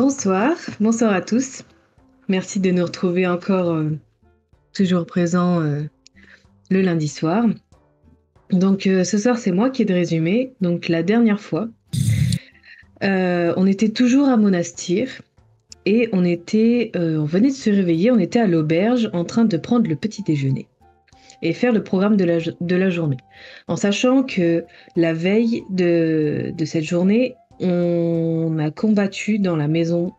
Bonsoir à tous. Merci de nous retrouver encore toujours présents le lundi soir. Donc ce soir c'est moi qui ai de résumé. Donc la dernière fois, on était toujours à Monastir et on venait de se réveiller, on était à l'auberge en train de prendre le petit déjeuner et faire le programme de la journée. En sachant que la veille de cette journée, on a combattu dans la maison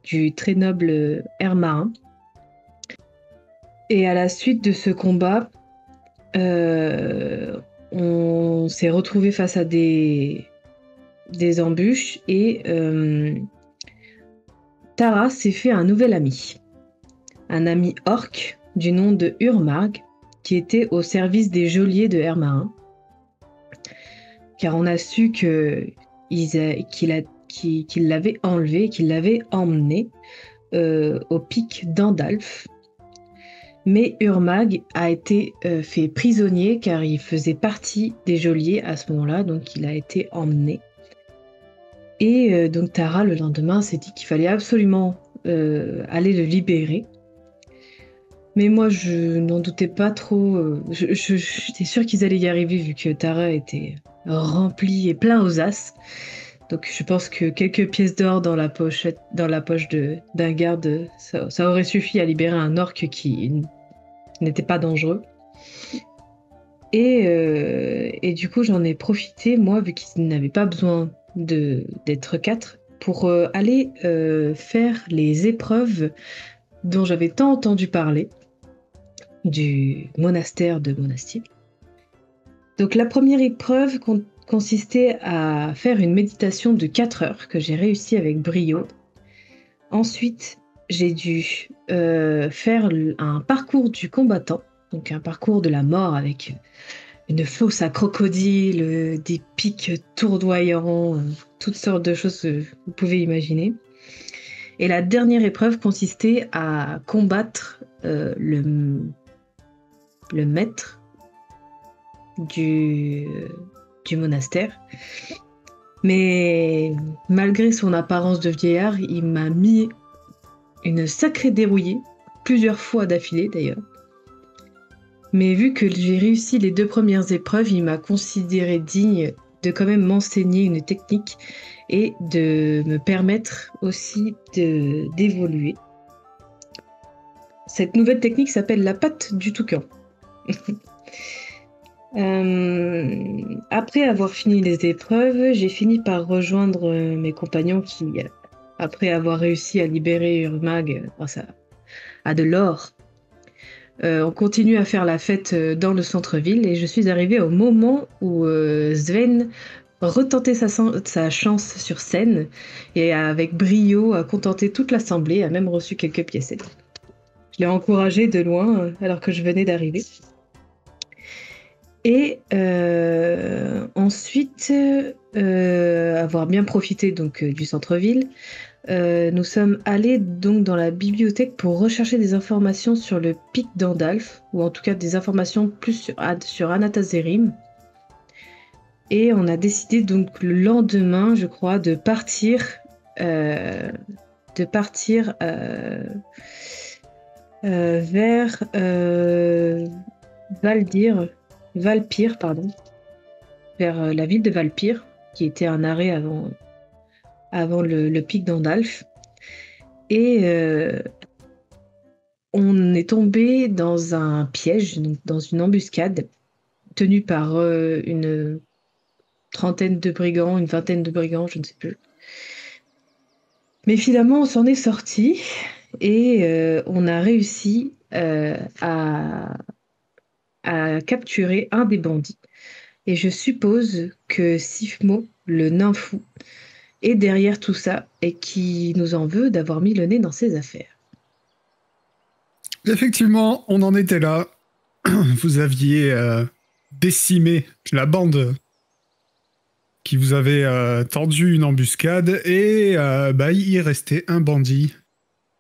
du très noble Hermarin. Et à la suite de ce combat, on s'est retrouvé face à des embûches et Tara s'est fait un nouvel ami. Un ami orc du nom de Urmag, qui était au service des geôliers de Hermarin. Car on a su qu'il l'avait enlevé, qu'il l'avait emmené au pic d'Andalf. Mais Urmag a été fait prisonnier car il faisait partie des geôliers à ce moment-là, donc il a été emmené. Et donc Tara, le lendemain, s'est dit qu'il fallait absolument aller le libérer. Mais moi, je n'en doutais pas trop. J'étais sûre qu'ils allaient y arriver vu que Tara était rempli et plein aux as. Donc je pense que quelques pièces d'or dans la poche d'un garde, ça aurait suffi à libérer un orc qui n'était pas dangereux. Et du coup, j'en ai profité, moi, vu qu'ils n'avaient pas besoin d'être 4, pour aller faire les épreuves dont j'avais tant entendu parler, du monastère de Monastir. Donc la première épreuve consistait à faire une méditation de 4 heures que j'ai réussi avec brio. Ensuite, j'ai dû faire un parcours du combattant, donc un parcours de la mort avec une fosse à crocodile, des pics tournoyants, toutes sortes de choses que vous pouvez imaginer. Et la dernière épreuve consistait à combattre le maître du monastère. Mais malgré son apparence de vieillard, il m'a mis une sacrée dérouillée, plusieurs fois d'affilée d'ailleurs. Mais vu que j'ai réussi les 2 premières épreuves, il m'a considéré digne de quand même m'enseigner une technique et de me permettre aussi d'évoluer. Cette nouvelle technique s'appelle la patte du toucan. Après avoir fini les épreuves, j'ai fini par rejoindre mes compagnons qui, après avoir réussi à libérer Urmag grâce à de l'or, on continue à faire la fête dans le centre-ville et je suis arrivée au moment où Sven retentait sa chance sur scène et avec brio a contenté toute l'assemblée, a même reçu quelques piécettes. Je l'ai encouragé de loin alors que je venais d'arriver. Et ensuite, avoir bien profité donc du centre-ville, nous sommes allés donc dans la bibliothèque pour rechercher des informations sur le pic d'Andalf, ou en tout cas des informations plus sur Anatazerim. Et on a décidé donc le lendemain, je crois, de partir vers Valpyr, vers la ville de Valpyr, qui était un arrêt avant le pic d'Andalf. Et on est tombé dans un piège, donc dans une embuscade, tenue par une trentaine de brigands, une vingtaine de brigands, je ne sais plus. Mais finalement, on s'en est sorti et on a réussi à capturer un des bandits. Et je suppose que Sifmo, le nain fou, est derrière tout ça et qui nous en veut d'avoir mis le nez dans ses affaires. Effectivement, on en était là. Vous aviez décimé la bande qui vous avait tendu une embuscade et il restait un bandit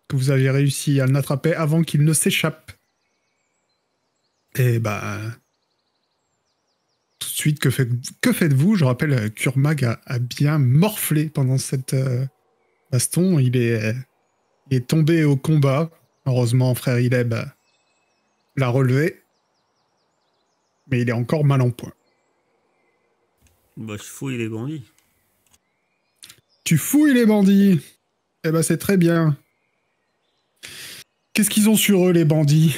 que vous aviez réussi à l'attraper avant qu'il ne s'échappe. Et tout de suite, que faites-vous? Je rappelle qu'Urmag a bien morflé pendant cette Baston, il est tombé au combat. Heureusement, frère Ileb l'a relevé. Mais il est encore mal en point. Bah, je fouille les bandits. Tu fouilles les bandits. Eh ben, c'est très bien. Qu'est-ce qu'ils ont sur eux, les bandits?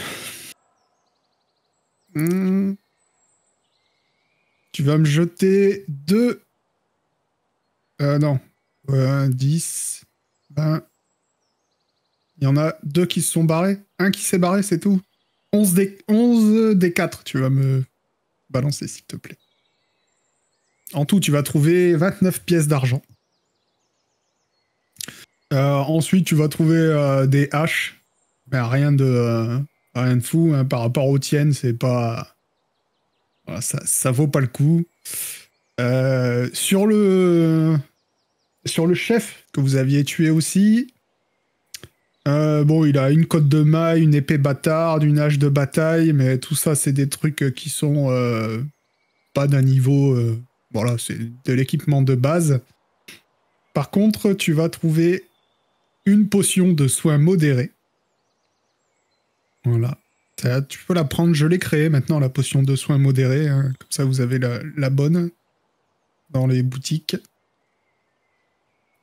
Tu vas me jeter 2... non. 10... 20... Il y en a 2 qui se sont barrés. Un qui s'est barré, c'est tout. 11 des 4, tu vas me balancer, s'il te plaît. En tout, tu vas trouver 29 pièces d'argent. Ensuite, tu vas trouver des haches. Mais rien de fou. Hein. Par rapport aux tiennes, c'est pas... Voilà, ça vaut pas le coup. Sur le chef que vous aviez tué aussi... bon, il a une cotte de maille, une épée bâtarde, une hache de bataille, mais tout ça, c'est des trucs qui sont pas d'un niveau... voilà, c'est de l'équipement de base. Par contre, tu vas trouver une potion de soins modérés. Voilà. Tu peux la prendre, je l'ai créée maintenant, la potion de soins modérés. Hein. Comme ça, vous avez la bonne dans les boutiques.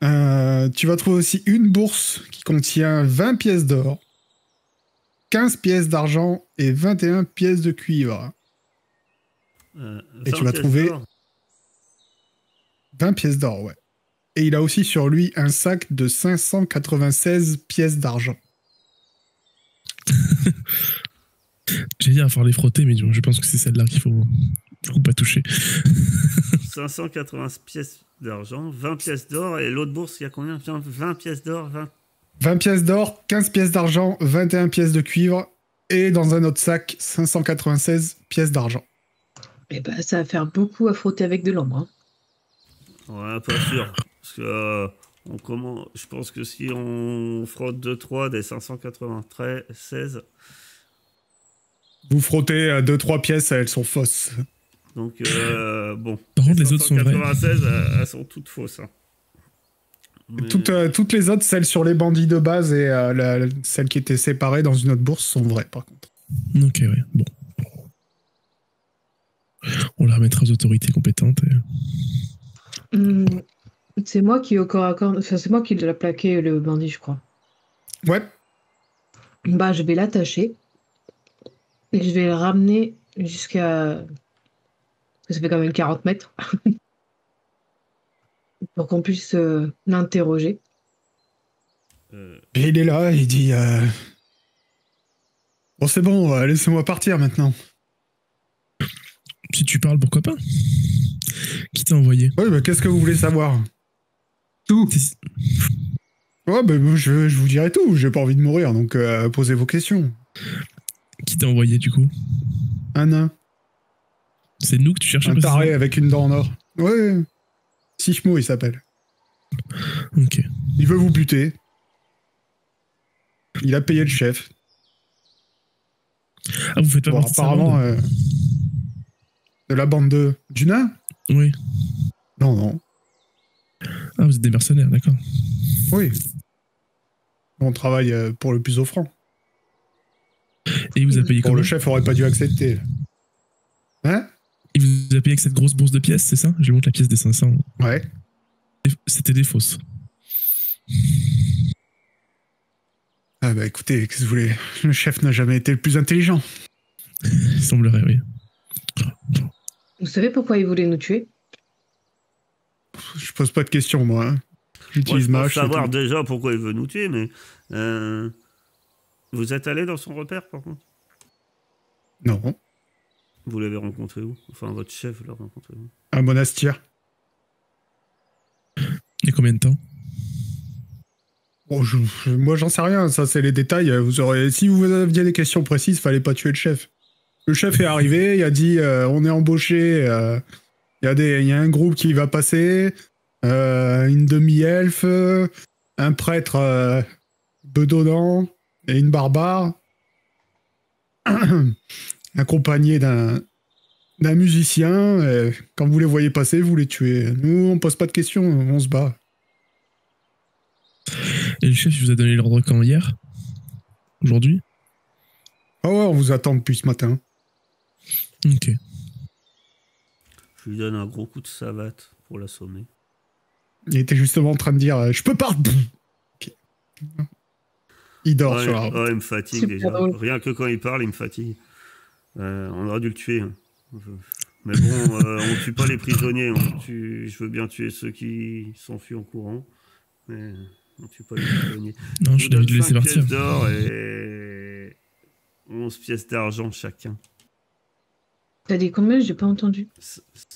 Tu vas trouver aussi une bourse qui contient 20 pièces d'or, 15 pièces d'argent et 21 pièces de cuivre. Et tu vas trouver 20 pièces d'or, ouais. Et il a aussi sur lui un sac de 596 pièces d'argent. J'ai dit à faire les frotter, mais je pense que c'est celle-là qu'il faut du coup pas toucher. 580 pièces d'argent, 20 pièces d'or, et l'autre bourse, il y a combien? 20 pièces d'or, 20 pièces d'or, 15 pièces d'argent, 21 pièces de cuivre, et dans un autre sac, 596 pièces d'argent. Eh ben, ça va faire beaucoup à frotter avec de l'ombre. Hein. Ouais, pas sûr. Parce que je pense que si on frotte 2-3 des 596... Vous frottez 2-3 pièces, elles sont fausses. Donc, bon. Par contre, les autres sont vraies. 596, elles sont toutes fausses. Hein. Mais... Toutes les autres, celles sur les bandits de base et celles qui étaient séparées dans une autre bourse sont vraies, par contre. Ok, ouais, bon. On la remettra aux autorités compétentes. C'est moi qui, au corps à corps... Enfin, c'est moi qui l'ai plaqué, le bandit, je crois. Ouais. Bah, je vais l'attacher. Et je vais le ramener jusqu'à... Ça fait quand même 40 mètres. Pour qu'on puisse l'interroger. Et il est là, il dit... Bon, c'est bon, laissez-moi partir maintenant. Si tu parles, pourquoi pas? Qui t'a envoyé? Oui, mais qu'est-ce que vous voulez savoir? Tout. Ouais, bah, je vous dirai tout. J'ai pas envie de mourir, donc posez vos questions. Qui t'a envoyé, du coup? Un nain. C'est nous que tu cherches? Un taré avec une dent en or. Ouais. Sichmo, il s'appelle. Ok. Il veut vous buter. Il a payé le chef. Ah, vous faites pas partie apparemment, de la bande du nain? Oui. Non. Ah, vous êtes des mercenaires, d'accord. Oui. On travaille pour le plus offrant. Et il vous a payé comment? Le chef aurait pas dû accepter. Hein? Il vous a payé avec cette grosse bourse de pièces, c'est ça? Je lui montre la pièce des 500. Ouais. C'était des fausses. Ah bah écoutez, qu'est-ce que vous voulez? Le chef n'a jamais été le plus intelligent. Il semblerait, oui. Vous savez pourquoi il voulait nous tuer? Je pose pas de questions, moi. Hein. J'utilise ma hache. Je peux savoir déjà pourquoi il veut nous tuer, mais... Vous êtes allé dans son repère, par contre? Non. Vous l'avez rencontré où? Enfin, votre chef l'a rencontré où? Un monastère. Il y a combien de temps? Bon, moi, j'en sais rien. Ça, c'est les détails. Si vous aviez des questions précises, fallait pas tuer le chef. Le chef est arrivé, il a dit on est embauché. Il y a un groupe qui va passer. Une demi-elfe. Un prêtre bedonnant. Et une barbare. Accompagné d'un musicien. Quand vous les voyez passer, vous les tuez. Nous, on pose pas de questions, on se bat. Et le chef, il vous a donné l'ordre quand hier? Aujourd'hui? Ah ouais, on vous attend depuis ce matin. Ok. Je lui donne un gros coup de savate pour l'assommer. Il était justement en train de dire je peux pas. Ok. Il dort Ouais, sur la route. ouais, il me fatigue Super déjà. drôle. Rien que quand il parle, il me fatigue. On aurait dû le tuer. Hein. Mais bon, on tue pas les prisonniers. Je veux bien tuer ceux qui s'enfuient en courant. Mais on tue pas les prisonniers. Non, je vous suis d'avis donne de laisser 5 partir. pièces d'or et 11 pièces d'argent chacun. T'as dit combien? J'ai pas entendu. Parce que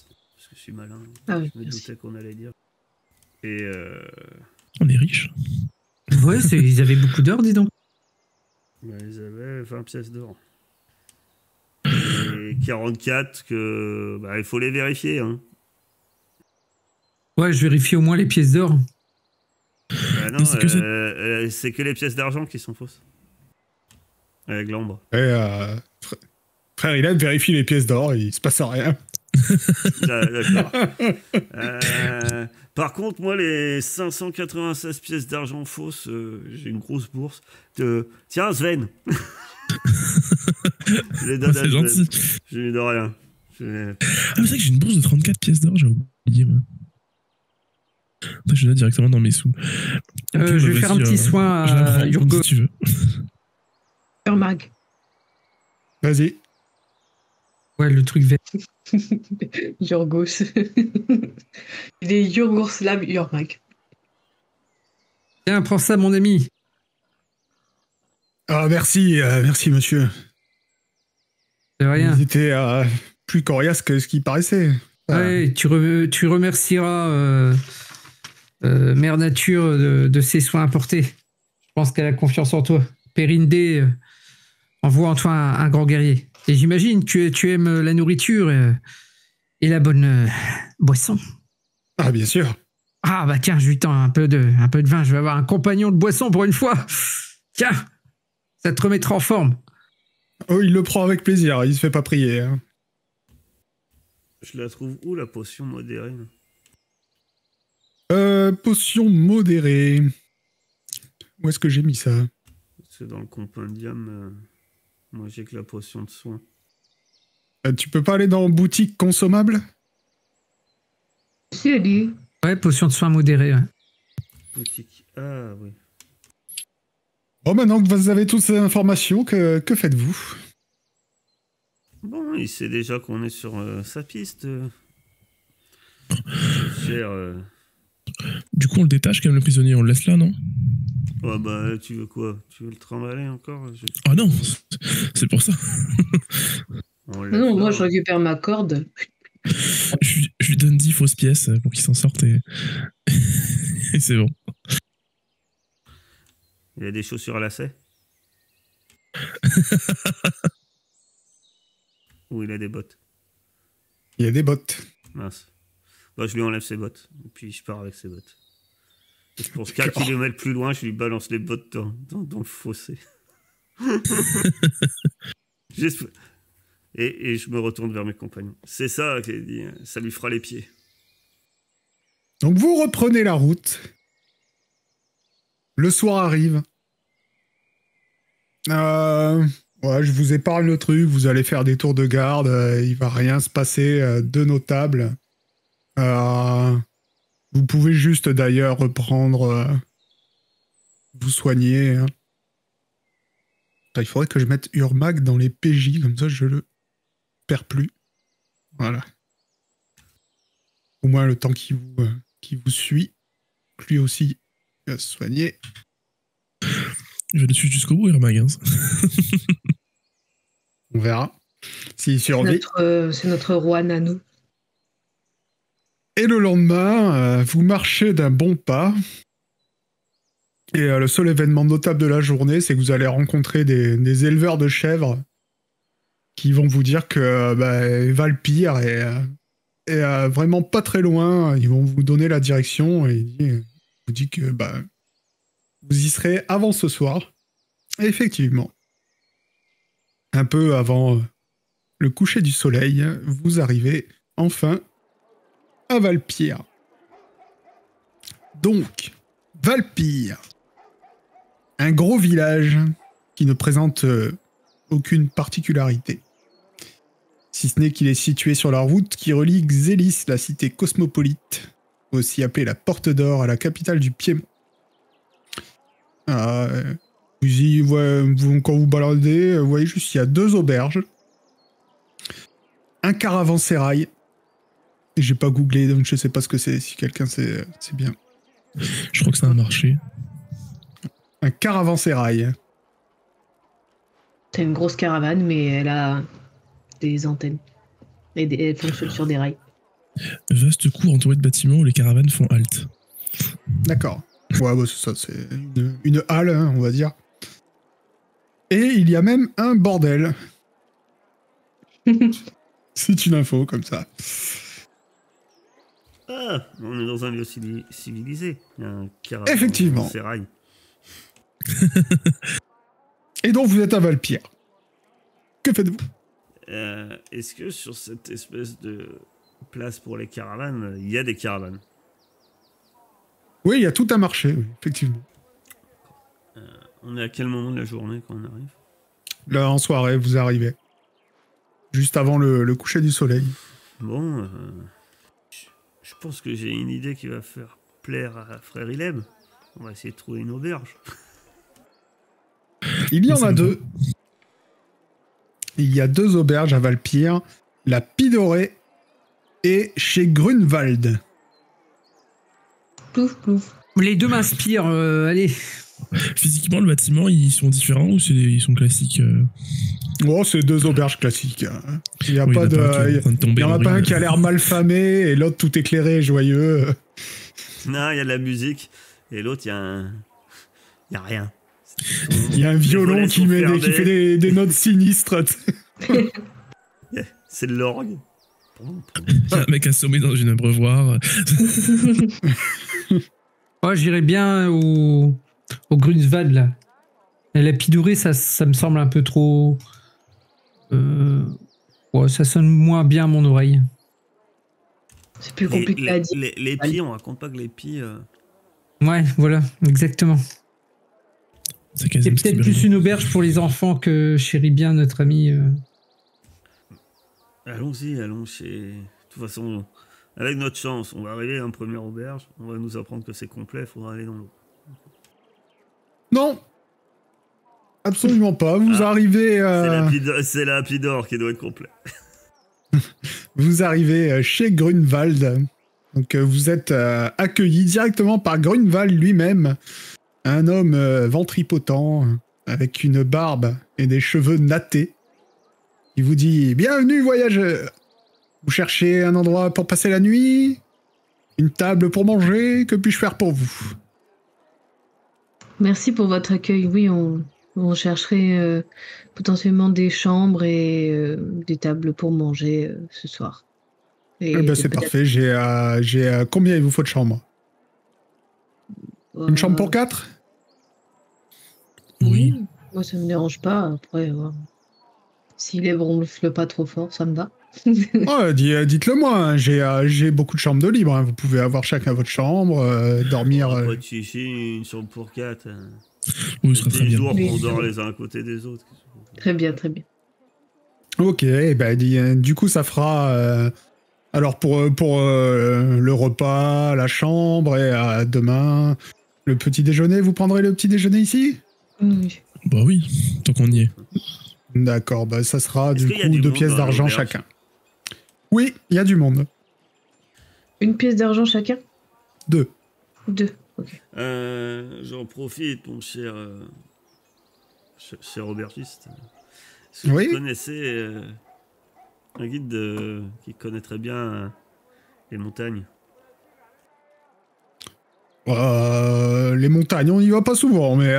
je suis malin. Ah oui, Je me merci. doutais qu'on allait dire. Et On est riche. Ouais, ils avaient beaucoup d'heures, dis donc. bah, ils avaient 20 pièces d'or. Et 44 que... Bah, il faut les vérifier. Hein. Ouais, je vérifie au moins les pièces d'or. Bah non, c'est c'est que les pièces d'argent qui sont fausses. Avec l'ambre. Et, frère, il a vérifié les pièces d'or, il se passe rien. D'accord. Par contre, moi, les 596 pièces d'argent fausses, j'ai une grosse bourse. Tiens, Sven. Je les donne à C'est Sven. gentil. Je lui donne rien. Ah, mais c'est vrai que j'ai une bourse de 34 pièces d'or, j'ai oublié, moi. Attends, je la note directement dans mes sous. Ok, Je vais bah, faire un vas-y, petit soin je la à prends, Urgo. si tu veux. Urmag. Vas-y. Ouais, le truc vert. Yorgos. Il est Yorgoslav Urmag. Tiens, prends ça, mon ami. Ah, merci, merci, monsieur. C'est rien. Ils étaient plus coriaces que ce qui paraissait. Ouais, tu remercieras Mère Nature de ses soins apportés. Je pense qu'elle a confiance en toi. Périndé envoie en toi un grand guerrier. Et j'imagine que tu aimes la nourriture et la bonne boisson. Ah, bien sûr. Ah bah tiens, je lui tends un peu de vin. Je vais avoir un compagnon de boisson pour une fois. Tiens, ça te remettra en forme. Oh, il le prend avec plaisir, il se fait pas prier. Hein. Je la trouve où, la potion modérée là Potion modérée. Où est-ce que j'ai mis ça? C'est dans le compendium. Moi, j'ai que la potion de soin. Tu peux pas aller dans boutique consommable? Si, elle est. Ouais, potion de soins modérée. Ouais. Boutique. Ah, oui. Bon, maintenant que vous avez toutes ces informations, que faites-vous? Bon, il sait déjà qu'on est sur sa piste. Cher. Du coup, on le détache quand même, le prisonnier, on le laisse là, non? Oh, bah, tu veux quoi? Tu veux le trimballer encore? Ah non, c'est pour ça. On le laisse Non, moi là. je récupère ma corde. Je lui donne 10 fausses pièces pour qu'il s'en sorte et, et c'est bon. Il a des chaussures à lacets? Ou il a des bottes? Il y a des bottes. Mince. Bah, je lui enlève ses bottes. Et puis je pars avec ses bottes. Et pour 4 km plus loin, je lui balance les bottes dans le fossé. Juste... Et je me retourne vers mes compagnons. C'est ça qu'il dit. Ça lui fera les pieds. Donc vous reprenez la route. Le soir arrive. Ouais, je vous épargne le truc. Vous allez faire des tours de garde. Il va rien se passer de notable. Vous pouvez juste d'ailleurs reprendre... vous soigner. Hein. Il faudrait que je mette Urmag dans les PJ. Comme ça, je le perds plus. Voilà. Au moins le temps qui vous suit. Lui aussi va se soigner. Je vais le suivre jusqu'au bout, Irmag. Hein. On verra s'il survit. C'est notre roi Nanou. Et le lendemain, vous marchez d'un bon pas. Et le seul événement notable de la journée, c'est que vous allez rencontrer des éleveurs de chèvres qui vont vous dire que Valpire est vraiment pas très loin. Ils vont vous donner la direction et vous dit que vous y serez avant ce soir. Et effectivement, un peu avant le coucher du soleil, vous arrivez enfin à Valpire. Donc, Valpire. Un gros village qui ne présente aucune particularité. Si ce n'est qu'il est situé sur la route qui relie Xélis, la cité cosmopolite, aussi appelée la Porte d'Or, à la capitale du Piémont. Quand vous baladez, vous voyez juste, il y a 2 auberges, un caravansérail. J'ai pas googlé, donc je sais pas ce que c'est. Si quelqu'un sait, c'est bien. Je crois que c'est un marché. Un caravansérail. C'est une grosse caravane, mais elle a des antennes. Et elle fonctionne sur des rails. Vaste cour entouré de bâtiments où les caravanes font halte. D'accord. Ouais, bah, c'est ça, c'est une halle, hein, on va dire. Et il y a même un bordel. C'est une info, comme ça. Ah, on est dans un lieu civilisé. Il y a un Effectivement. sérail. Et donc, vous êtes à Valpire. Que faites-vous? Est-ce que sur cette espèce de place pour les caravanes, il y a des caravanes? Oui, il y a tout un marché, oui, effectivement. On est à quel moment de la journée quand on arrive? Là, en soirée, vous arrivez. Juste avant le coucher du soleil. Bon, je pense que j'ai une idée qui va faire plaire à Frère Ileb. On va essayer de trouver une auberge. Il y en a 2. Il y a 2 auberges à Valpire. La Pidorée et chez Grunwald. Plouf, plouf. Les 2 m'inspirent, allez. Physiquement, le bâtiment, ils sont différents ou ils sont classiques Oh, c'est 2 auberges classiques. Il y a Oui, pas il y en a pas un qui est en train de il tomber y en a en pas un ruine. qui a l'air mal famé et l'autre tout éclairé et joyeux. Non, il y a de la musique. Et l'autre, il y a un... Il y a rien. Il y a un violon qui fait des notes sinistres. C'est de l'orgue. Il y a un mec assommé dans une abreuvoir. Moi, j'irais bien au Grunwald, là. Et la Pidorée, ça me semble un peu trop... ouais, ça sonne moins bien à mon oreille. C'est plus compliqué à dire. Les pies, on raconte pas que les pies... Ouais, voilà, exactement. C'est quasiment C'est peut-être plus une auberge pour les enfants que chérit bien notre ami. Allons-y, allons chez... De toute façon, avec notre chance, on va arriver à une première auberge, on va nous apprendre que c'est complet, il faudra aller dans l'eau. Non. Absolument pas. Vous arrivez... C'est la Pidor qui doit être complet. Vous arrivez chez Grunwald. Donc vous êtes accueilli directement par Grunwald lui-même. Un homme ventripotent avec une barbe et des cheveux nattés. Il vous dit « Bienvenue voyageurs. Vous cherchez un endroit pour passer la nuit? Une table pour manger? Que puis-je faire pour vous ?» Merci pour votre accueil. Oui, on chercherait potentiellement des chambres et des tables pour manger ce soir. Et C'est parfait. J'ai combien il vous faut de chambres? Une chambre pour 4? Oui. Moi, ça me dérange pas. Après, si les bronfle pas trop fort, ça me va. Dites-le moi. Hein. J'ai beaucoup de chambres de libre. Hein. Vous pouvez avoir chacun votre chambre, dormir. Pas de chichi, une chambre pour 4. Oui, ce sera très Des bien. jours Oui, qu'on c'est dort vrai. les uns à côté des autres. Très bien, très bien. Ok. Du coup, ça fera. Alors pour le repas, la chambre et demain, le petit déjeuner. Vous prendrez le petit déjeuner ici? Oui. Bah oui, tant qu'on y est. D'accord, ça sera Est-ce du qu'il y a coup du 2 monde pièces dans d'argent l'auberge? chacun. Oui, il y a du monde. Une pièce d'argent chacun? 2. 2. Ok. J'en profite, mon cher aubergiste. Est-ce que Oui. vous connaissez un guide qui connaît très bien les montagnes? Les montagnes, on n'y va pas souvent, mais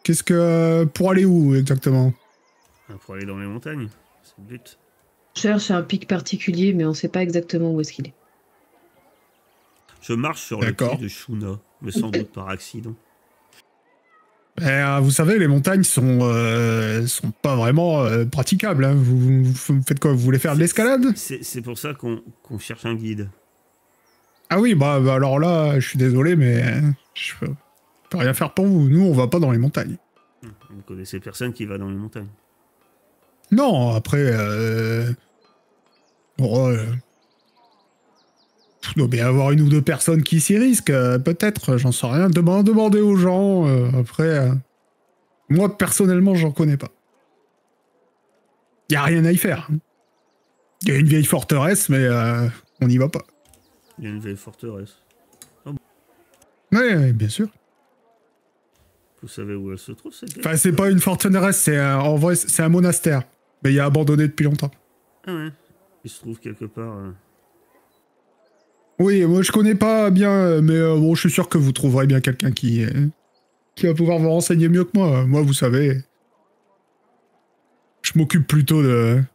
qu'est-ce que pour aller où exactement? Pour aller dans les montagnes, c'est le but. Je cherche un pic particulier, mais on sait pas exactement où est-ce qu'il est. Je marche sur le D'accord. pied de Shuna, mais sans doute par accident. Vous savez, les montagnes sont pas vraiment praticables. Hein. Vous faites quoi? Vous voulez faire de l'escalade? C'est pour ça qu'on cherche un guide. Ah oui, bah alors là, je suis désolé, mais je peux rien faire pour vous. Nous, on va pas dans les montagnes. Vous ne connaissez personne qui va dans les montagnes. Non, après, bon, il doit bien y avoir une ou deux personnes qui s'y risquent, peut-être, j'en sais rien. Demandez aux gens, après. Moi, personnellement, j'en connais pas. Y a rien à y faire. Il y a une vieille forteresse, mais on n'y va pas. Il y a une vieille forteresse. Oui, bien sûr. Vous savez où elle se trouve, cette vieille Enfin, c'est pas une forteresse, en vrai, c'est un monastère. Mais il a abandonné depuis longtemps. Ah ouais. Il se trouve quelque part... Oui, moi je connais pas bien, mais bon, je suis sûr que vous trouverez bien quelqu'un qui va pouvoir vous renseigner mieux que moi. Moi, vous savez, je m'occupe plutôt de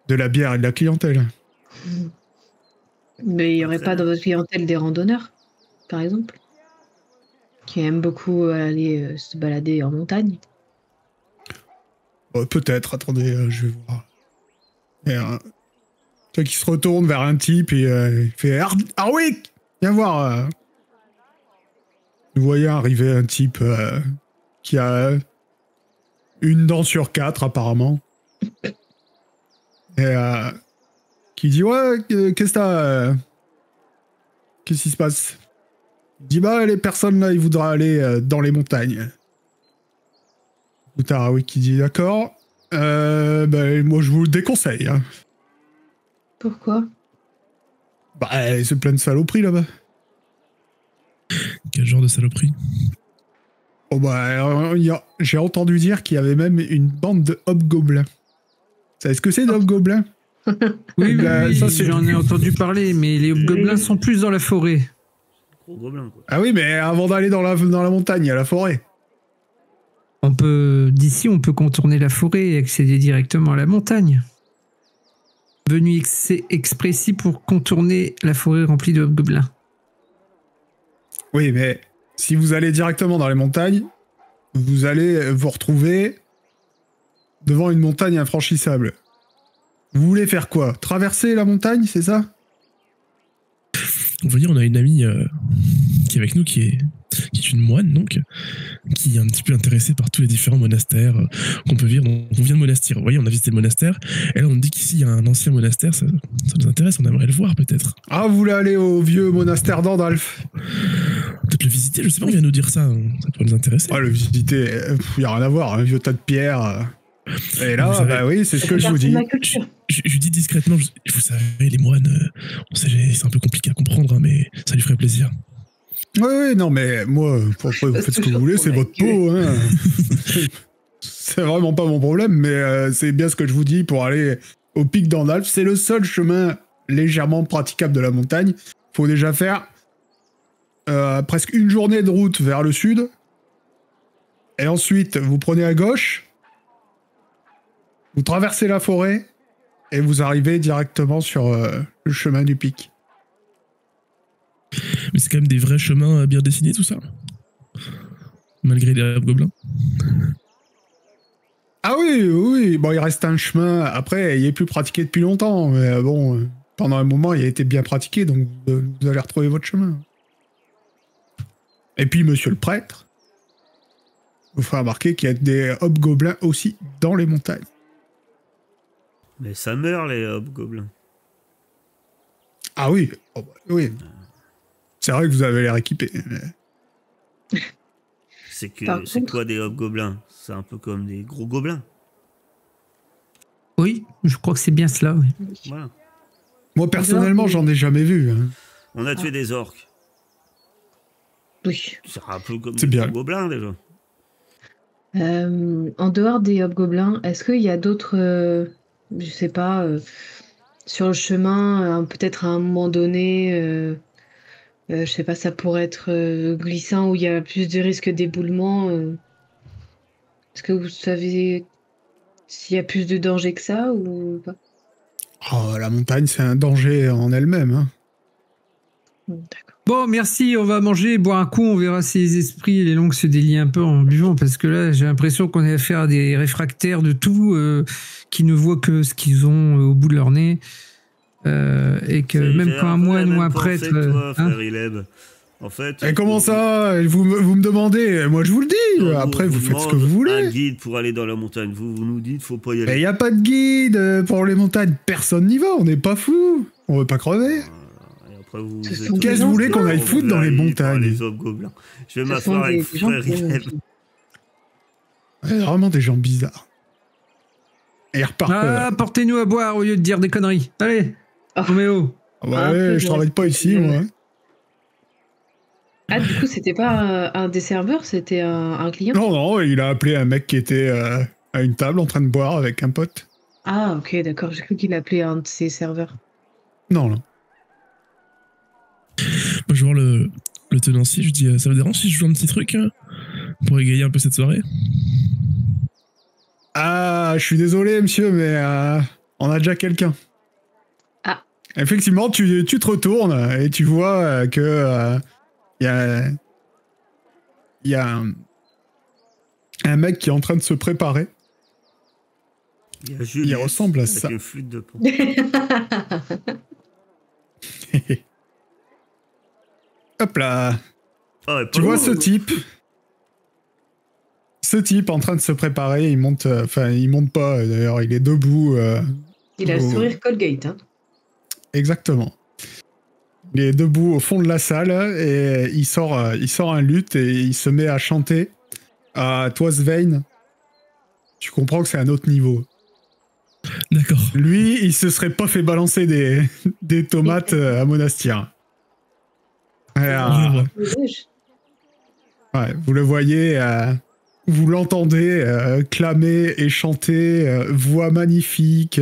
la bière et de la clientèle. Mais il n'y aurait pas dans votre clientèle des randonneurs, par exemple, qui aiment beaucoup aller se balader en montagne. Peut-être, attendez, je vais voir. Il y a un qui se retourne vers un type et il fait Hardwick, viens voir. Vous voyez arriver un type qui a une dent sur 4 apparemment. Et qui dit ouais, qu'est-ce que t'as qu'est-ce qui se passe? Il dit bah les personnes là ils voudraient aller dans les montagnes. Hardwick qui dit d'accord. Bah, moi je vous le déconseille. Hein. Pourquoi? Bah c'est plein de saloperies là-bas. Quel genre de saloperie? Oh bah j'ai entendu dire qu'il y avait même une bande de hobgoblins. Vous savez ce que c'est des hobgoblins? Oui, Bah, ça, j'en ai entendu parler, mais les hobgoblins sont plus dans la forêt. Gros gobelin, quoi. Ah oui, mais avant d'aller dans la montagne, il y a la forêt. D'ici, on peut contourner la forêt et accéder directement à la montagne. Venu exprès ici pour contourner la forêt remplie de hobgoblins. Oui, mais si vous allez directement dans les montagnes, vous allez vous retrouver devant une montagne infranchissable. Vous voulez faire quoi? Traverser la montagne, c'est ça? On va dire, on a une amie qui est avec nous, qui est une moine, donc, qui est un petit peu intéressée par tous les différents monastères qu'on peut vivre. Donc, on vient de Monastir. Vous voyez, on a visité le monastère. Et là, on nous dit qu'ici, il y a un ancien monastère. Ça nous intéresse, on aimerait le voir, peut-être. Ah, vous voulez aller au vieux monastère d'Andalf? Peut-être le visiter, je sais pas, on vient nous dire ça. Ça pourrait nous intéresser. Ah, le visiter, il n'y a rien à voir, un vieux tas de pierres. Et là, bah oui, c'est ce que je vous dis. Je dis discrètement, vous savez, les moines, on sait, c'est un peu compliqué à comprendre, hein, mais ça lui ferait plaisir. Oui, non, mais moi, vous faites ce que vous voulez, c'est votre peau. Hein. C'est vraiment pas mon problème, mais c'est bien ce que je vous dis pour aller au pic d'Andalf. C'est le seul chemin légèrement praticable de la montagne. Faut déjà faire presque une journée de route vers le sud. Et ensuite, vous prenez à gauche, vous traversez la forêt, et vous arrivez directement sur le chemin du pic. Mais c'est quand même des vrais chemins bien dessinés, tout ça? Malgré les hobgoblins? Ah oui. Bon, il reste un chemin. Après, il est plus pratiqué depuis longtemps. Mais bon, pendant un moment, il a été bien pratiqué. Donc, vous allez retrouver votre chemin. Et puis, monsieur le prêtre, vous ferez remarquer qu'il y a des hobgoblins aussi dans les montagnes. Mais ça meurt, les hobgoblins. Ah oui. Oh, bah, oui. C'est vrai que vous avez l'air équipé. Mais... C'est quoi des hobgoblins? C'est un peu comme des gros gobelins. Oui, je crois que c'est bien cela. Oui. Voilà. Moi, personnellement, j'en ai jamais vu. Hein. On a tué des orques. Oui. C'est un peu comme des gros gobelins, déjà. En dehors des hobgoblins, est-ce qu'il y a d'autres, je sais pas, sur le chemin, peut-être à un moment donné, je sais pas, ça pourrait être glissant où il y a plus de risque d'éboulement. Est-ce que vous savez s'il y a plus de danger que ça ou pas? Oh, la montagne, c'est un danger en elle-même. Hein. D'accord. Bon, merci, on va manger, boire un coup, on verra si les esprits et les langues se délient un peu en buvant, parce que là, j'ai l'impression qu'on a affaire à des réfractaires de tout, qui ne voient que ce qu'ils ont au bout de leur nez. et que même quand un moine ou un prêtre... frère Ileb. En fait... Et comment ça vous me demandez? Moi, je vous le dis. Après, vous faites ce que vous voulez. Un guide pour aller dans la montagne. Vous nous dites, faut pas y aller. Mais il n'y a pas de guide pour les montagnes. Personne n'y va. On n'est pas fous. On veut pas crever. Qu'est-ce que vous voulez qu'on aille foutre dans les montagnes? Les hobgoblins. Je vais m'asseoir avec frère Ileb. Vraiment des gens bizarres. Et ils repartent. Ah, portez-nous à boire au lieu de dire des conneries. Allez, Roméo. Ouais, je travaille pas ici, moi. Ah, du coup, c'était pas un des serveurs, c'était un client? Non, il a appelé un mec qui était à une table en train de boire avec un pote. Ah, ok, d'accord, j'ai cru qu'il appelait un de ses serveurs. Non. Moi, je vais voir le tenancier, je dis, ça vous dérange si je joue un petit truc pour égayer un peu cette soirée? Ah, je suis désolé, monsieur, mais on a déjà quelqu'un. Ah. Effectivement, tu te retournes et tu vois que il y a un mec qui est en train de se préparer. Il ressemble à ça. Avec une flûte de pan. Hop là. Ah, tu vois ce type en train de se préparer, il monte pas, d'ailleurs, il est debout. Il a le sourire Colgate, hein. Exactement. Il est debout au fond de la salle et il sort un luth et il se met à chanter à toi, Svein. Tu comprends que c'est un autre niveau. D'accord. Lui, il se serait pas fait balancer des tomates à Monastir. Ouais, vous le voyez, vous l'entendez clamer et chanter, voix magnifique.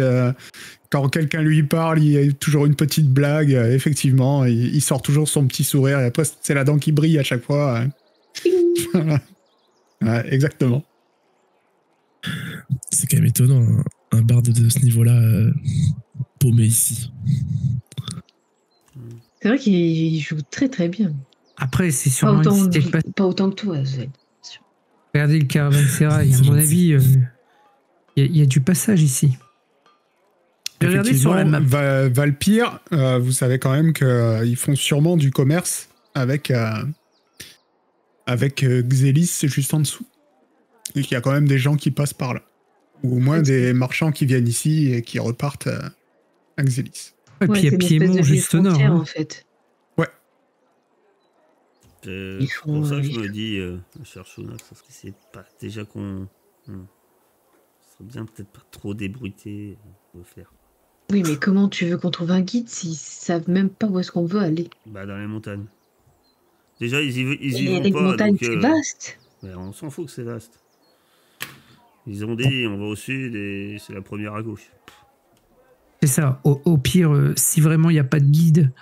Quand quelqu'un lui parle, il y a toujours une petite blague. Effectivement, il sort toujours son petit sourire et après, c'est la dent qui brille à chaque fois. Ouais, exactement. C'est quand même étonnant, un barde de ce niveau-là paumé ici. C'est vrai qu'il joue très très bien. Après, c'est sûrement pas autant que toi, Zen. Regardez le caravansérail, à mon avis, il y a du passage ici. Regardez sur la map. Valpyr, vous savez quand même qu'ils font sûrement du commerce avec Xélis juste en dessous. Et qu'il y a quand même des gens qui passent par là. Ou au moins des marchands qui viennent ici et qui repartent à Xélis. Et puis il y a Piémont juste au nord. En fait. Ouais. C'est pour ça que je me dis, cher Shona, c'est pas déjà qu'on... Ça serait bien peut-être pas trop débruité de faire. Oui, mais comment tu veux qu'on trouve un guide s'ils savent même pas où est-ce qu'on veut aller? Bah dans les montagnes. Déjà, ils y vont les pas. Montagnes, donc, c'est vaste. Mais on s'en fout que c'est vaste. Ils ont dit, on va au sud et c'est la première à gauche. C'est ça. Au pire, si vraiment il n'y a pas de guide,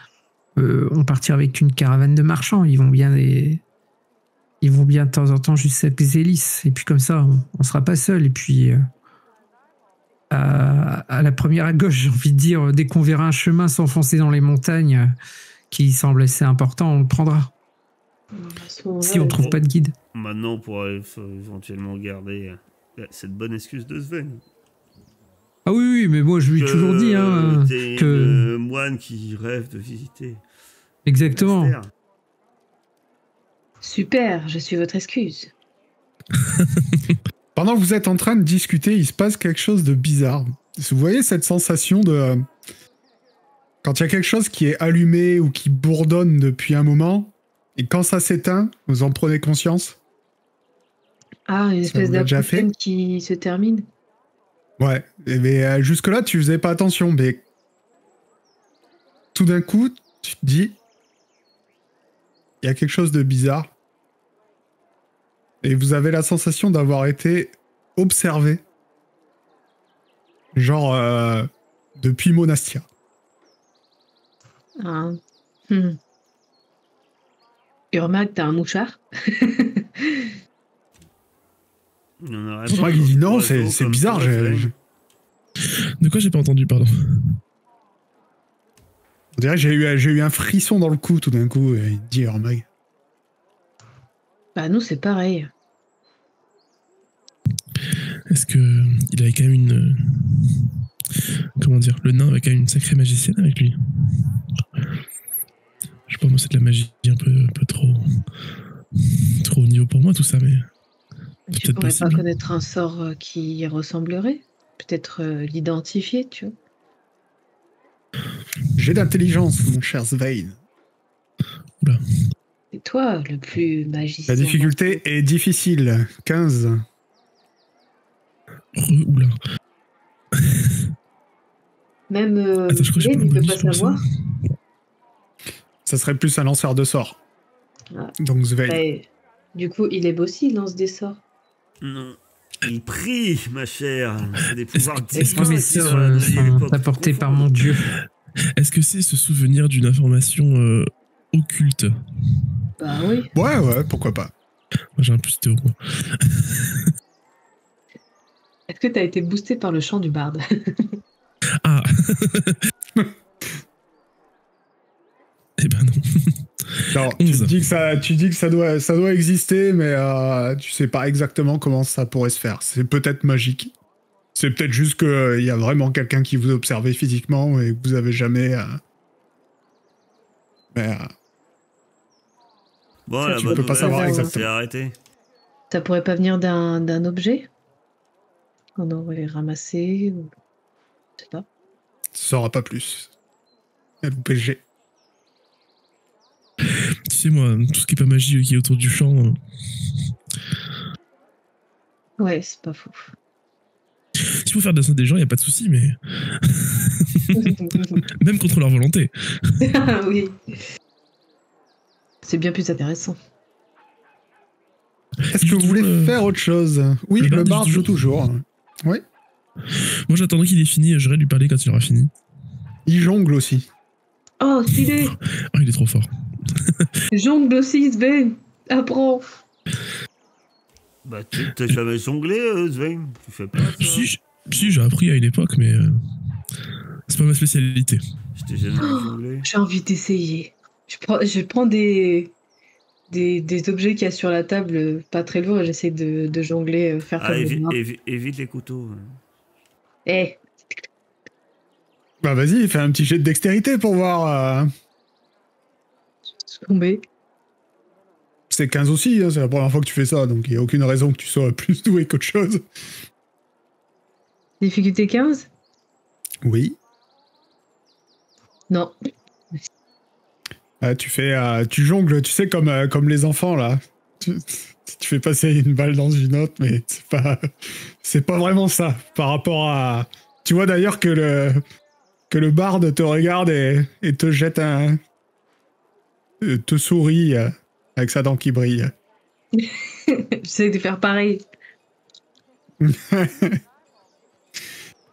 on partira avec une caravane de marchands. Ils vont bien de temps en temps juste à Xélis. Et puis comme ça, on sera pas seul. Et puis à la première à gauche, j'ai envie de dire, dès qu'on verra un chemin s'enfoncer dans les montagnes qui semble assez important, on le prendra. Si on trouve pas de guide. Maintenant, on pourra éventuellement garder cette bonne excuse de Sven. Ah oui, mais moi je lui ai toujours dit que moine qui rêve de visiter. Exactement. Super, je suis votre excuse. Pendant que vous êtes en train de discuter, il se passe quelque chose de bizarre. Vous voyez cette sensation de... Quand il y a quelque chose qui est allumé ou qui bourdonne depuis un moment, et quand ça s'éteint, vous en prenez conscience? Ah, une espèce d'apothéose qui se termine? Ouais, mais jusque-là, tu faisais pas attention, mais tout d'un coup, tu te dis, il y a quelque chose de bizarre. Et vous avez la sensation d'avoir été observé. Genre, depuis Monastir. Ah. Urmag, t'as un mouchard? Moi, il dit non, c'est bizarre. De quoi j'ai pas entendu, pardon? On dirait que j'ai eu un frisson dans le cou tout d'un coup, il dit Urmag. Bah nous c'est pareil. Est-ce que il avait quand même comment dire, le nain avait quand même une sacrée magicienne avec lui. Je sais pas, moi, c'est de la magie un peu trop haut niveau pour moi, tout ça, mais c'est Tu peut-être pourrais pas possible. connaître un sort qui y ressemblerait? Peut-être l'identifier, tu vois? J'ai d'intelligence, mon cher Svein. Oula. C'est toi le plus magicien. La difficulté est difficile. 15. Oula. Même Attends, je crois que j'ai Blade, pas un il peut bonus pas pour ça. savoir. Ça serait plus un lanceur de sorts. Ah. Donc Svein. Ouais. Du coup, il est beau s'il lance des sorts. Non. Il prie, ma chère. C'est des pouvoirs Est-ce divins Moi, mes qui sœurs sont à sont l'époque apportées par profonde. mon dieu. Est-ce que c'est se souvenir d'une information occulte? Bah oui. Ouais, pourquoi pas. Moi, j'ai un plus théo, moi. Est-ce que t'as été boosté par le chant du barde? Ah. Eh ben non. Non, tu 11. dis que ça doit exister, mais tu sais pas exactement comment ça pourrait se faire. C'est peut-être magique. C'est peut-être juste qu'il y a vraiment quelqu'un qui vous observe physiquement et que vous avez jamais. Mais Bon, Ça, la tu bonne peux pas nouvelle, savoir c'est que exactement. c'est arrêté. Ça pourrait pas venir d'un objet? On aurait ramassé ou... Je sais pas. tu sauras pas plus. LPG. Tu sais, moi, tout ce qui est pas magie qui est autour du champ, Ouais, c'est pas faux. s'il faut faire descendre des gens, y a pas de souci, mais même contre leur volonté. Oui. C'est bien plus intéressant. Est-ce que vous voulez faire autre chose? Oui, le le barde barde joue joue toujours. Oui. Moi, j'attendrai qu'il ait fini, j'irai lui parler quand il aura fini. Il jongle aussi. Oh, stylé! Oh, il est trop fort. Jongle aussi, Sven! Apprends! Bah, t'as jamais jonglé, Svein? Tu fais pas ça? Si, j'ai appris à une époque, mais c'est pas ma spécialité. Je t'ai jamais jonglé. J'ai envie d'essayer. Je prends des objets qu'il y a sur la table, pas très lourds, et j'essaie de jongler, faire Ah, comme les mains. évite les couteaux. Eh, Bah vas-y, fais un petit jet de dextérité pour voir. tomber. C'est 15 aussi, hein, c'est la première fois que tu fais ça, donc il n'y a aucune raison que tu sois plus doué qu'autre chose. Difficulté 15? Oui. Non. Tu jongles, tu sais, comme les enfants, là. Tu fais passer une balle dans une autre, mais c'est pas vraiment ça. Par rapport à... Tu vois d'ailleurs que le barde te regarde et te jette te sourit avec sa dent qui brille. J'essaie de faire pareil.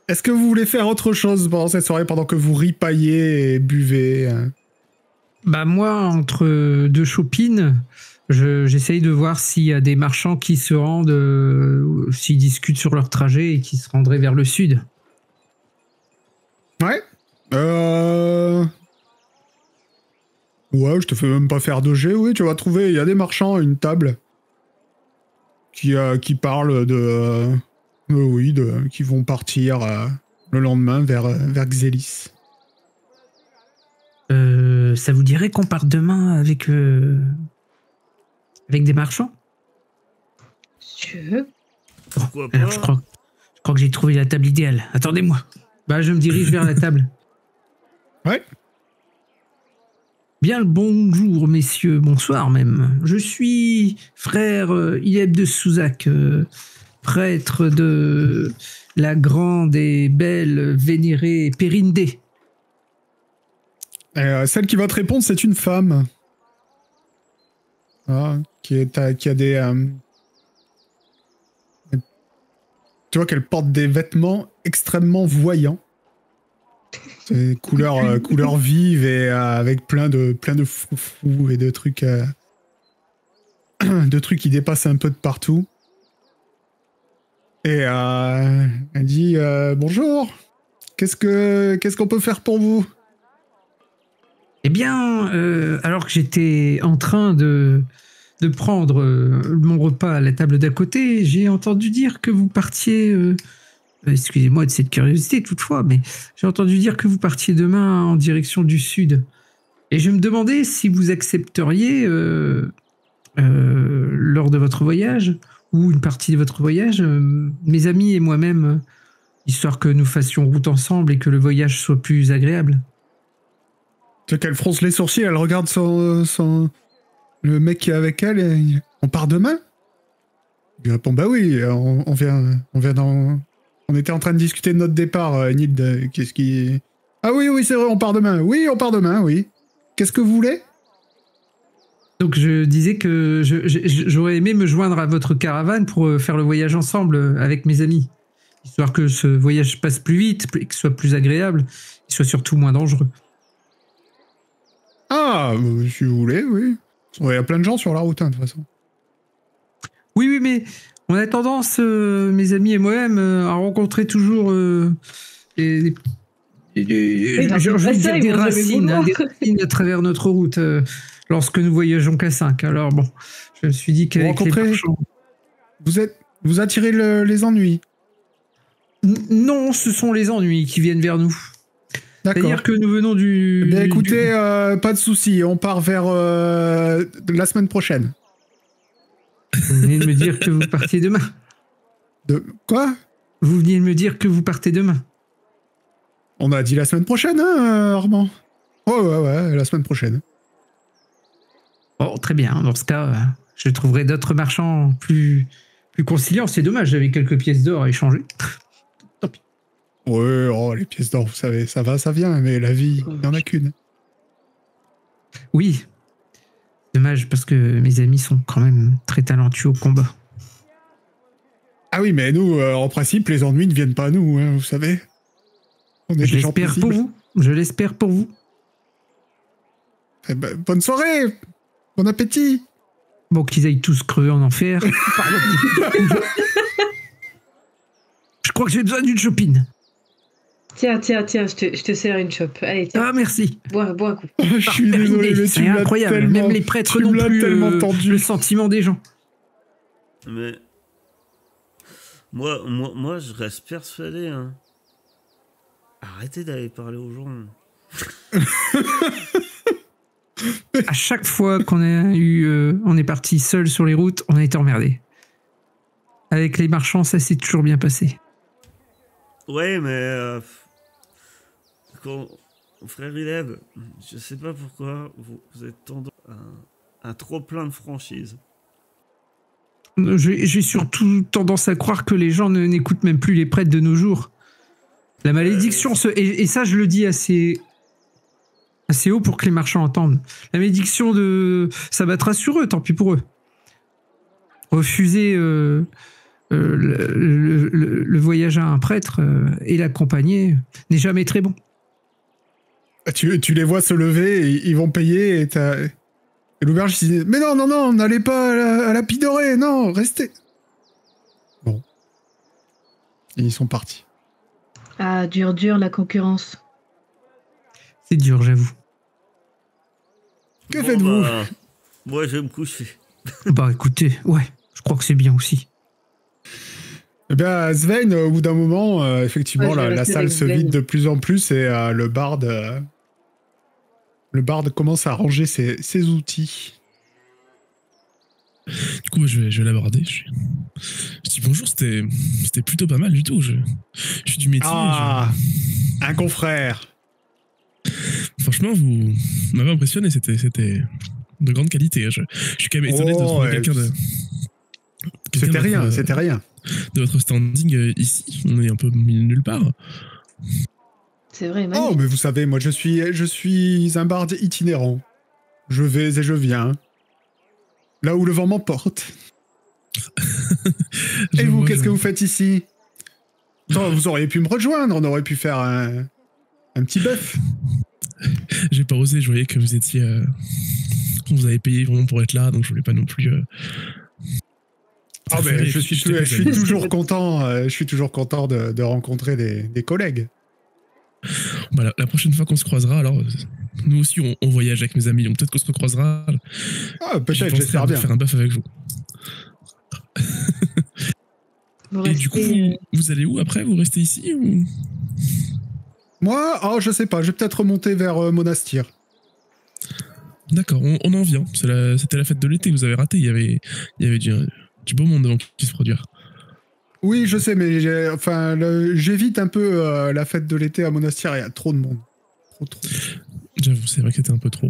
Est-ce que vous voulez faire autre chose pendant cette soirée, pendant que vous ripaillez et buvez? Bah moi, entre deux chopines, j'essaye de voir s'il y a des marchands qui se rendent, s'ils discutent sur leur trajet et qui se rendraient vers le sud. Ouais. Ouais, je te fais même pas faire de jet. Oui, tu vas trouver, il y a des marchands à une table qui parlent qui vont partir le lendemain vers Xélis. Ça vous dirait qu'on parte demain avec des marchands? Si tu veux. Pourquoi pas? Alors, je crois que j'ai trouvé la table idéale. Attendez-moi. Bah, je me dirige vers la table. Ouais. Bien le bonjour, messieurs. Bonsoir même. Je suis frère Ileb de Souzac, prêtre de la grande et belle vénérée Périndé. Celle qui va te répondre, c'est une femme. Ah, qui a des... Tu vois qu'elle porte des vêtements extrêmement voyants. C'est couleur vive et avec plein de froufrous et de trucs qui dépassent un peu de partout. Et elle dit bonjour. Qu'est-ce qu'on peut faire pour vous? Eh bien, alors que j'étais en train de prendre mon repas à la table d'à côté, j'ai entendu dire que vous partiez excusez-moi de cette curiosité toutefois, mais j'ai entendu dire que vous partiez demain en direction du sud. Et je me demandais si vous accepteriez, lors de votre voyage, ou une partie de votre voyage, mes amis et moi-même, histoire que nous fassions route ensemble et que le voyage soit plus agréable. Tu vois qu'elle fronce les sourcils, elle regarde le mec qui est avec elle, et on part demain? Il lui répond, bah oui, on vient on était en train de discuter de notre départ, Enid, qu'est-ce qui... Ah oui, c'est vrai, on part demain. Oui, on part demain, oui. Qu'est-ce que vous voulez? Donc je disais que j'aurais aimé me joindre à votre caravane pour faire le voyage ensemble avec mes amis. Histoire que ce voyage passe plus vite, et que ce soit plus agréable, et soit surtout moins dangereux. Ah, si vous voulez, oui. Il y a plein de gens sur la route, hein, de toute façon. Oui, mais on a tendance, mes amis et moi-même, à rencontrer toujours des racines à travers notre route lorsque nous voyageons qu'à 5. Alors bon, je me suis dit qu'avec les marchands... Vous attirez les ennuis. Non, ce sont les ennuis qui viennent vers nous. C'est-à-dire que nous venons du... Eh bien, écoutez, pas de souci, on part vers la semaine prochaine. Vous venez de me dire que vous partiez demain. Quoi? Vous venez de me dire que vous partez demain. On a dit la semaine prochaine, hein, Armand? Ouais, la semaine prochaine. Bon, très bien. Dans ce cas, je trouverai d'autres marchands plus conciliants. C'est dommage, j'avais quelques pièces d'or à échanger. Tant pis. Ouais, les pièces d'or, vous savez, ça va, ça vient, mais la vie, il n'y en a qu'une. Oui. Dommage, parce que mes amis sont quand même très talentueux au combat. Ah oui, mais nous, en principe, les ennuis ne viennent pas à nous, hein, vous savez. On est Je l'espère pour vous. Je l'espère pour vous. Eh ben, bonne soirée. Bon appétit. Bon, qu'ils aillent tous crever en enfer. Je crois que j'ai besoin d'une chopine. Tiens, je te sers une chope. Allez, tiens. Ah, merci. Bois un coup. Je suis désolé, mais c'est incroyable. Tellement, même les prêtres n'ont plus le sentiment des gens. Mais moi, je reste persuadé. Hein. Arrêtez d'aller parler aux gens. À chaque fois qu'on on est parti seul sur les routes, on a été emmerdé. Avec les marchands, ça s'est toujours bien passé. Ouais, mais quand frère Ileb, je sais pas pourquoi vous êtes tendance à un trop plein de franchise. J'ai surtout tendance à croire que les gens n'écoutent même plus les prêtres de nos jours. La malédiction, et ça je le dis assez haut pour que les marchands entendent. La malédiction s'abattra sur eux, tant pis pour eux. Refuser le voyage à un prêtre et l'accompagner n'est jamais très bon. Tu les vois se lever, et ils vont payer, et l'auberge dit « Mais non, n'allez pas à la Pidorée, non, restez !» Bon. Et ils sont partis. Ah, dur, la concurrence. C'est dur, j'avoue. Que faites-vous? Moi, je vais me coucher. Bah écoutez, ouais, je crois que c'est bien aussi. Eh bien, Svein, au bout d'un moment, effectivement, la salle se vide de plus en plus et le barde commence à ranger ses outils. Du coup, moi, je vais l'aborder. Je dis bonjour, c'était plutôt pas mal du tout. Je suis du métier. Ah, un confrère. Franchement, vous m'avez impressionné. C'était de grande qualité. Je suis quand même étonné de trouver quelqu'un de... C'était rien. De votre standing ici, on est un peu nulle part. C'est vrai, Manu. Oh, mais vous savez, moi je suis un barde itinérant. Je vais et je viens. Là où le vent m'emporte. Et vous, qu'est-ce que vous faites ici? Vous auriez pu me rejoindre, on aurait pu faire un petit bœuf. J'ai pas osé, je voyais que vous étiez... vous avez payé vraiment pour être là, donc je voulais pas non plus... Ah ben, je suis toujours content de rencontrer des collègues. Bah, la prochaine fois qu'on se croisera, alors nous aussi on voyage avec mes amis, donc peut-être qu'on se recroisera. Ah, peut-être, j'espère bien. Faire un bœuf avec vous. Vous Et du coup, restez, vous allez où après? Vous restez ici ou... Moi, je sais pas, je vais peut-être remonter vers Monastir. D'accord, on en vient. C'était la fête de l'été, vous avez raté. Il y avait du beau monde avant qu'il puisse se produire. Oui, je sais, mais j'évite un peu la fête de l'été à Monastir, il y a trop de monde. Trop. J'avoue, c'est vrai que c'était un peu trop.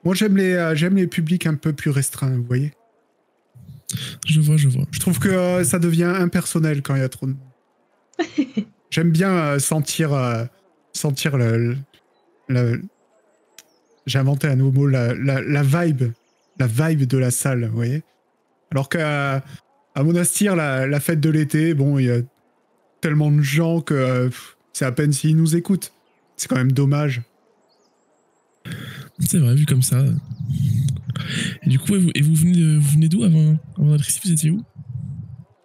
Moi, j'aime les publics un peu plus restreints, vous voyez. Je vois. Je trouve que ça devient impersonnel quand il y a trop de monde. J'aime bien sentir j'ai inventé un nouveau mot, la vibe de la salle, vous voyez. Alors qu'à Monastir, la fête de l'été, bon, il y a tellement de gens que c'est à peine s'ils nous écoutent. C'est quand même dommage. C'est vrai, vu comme ça. Et du coup, vous venez d'où avant d'être ici? Vous étiez où?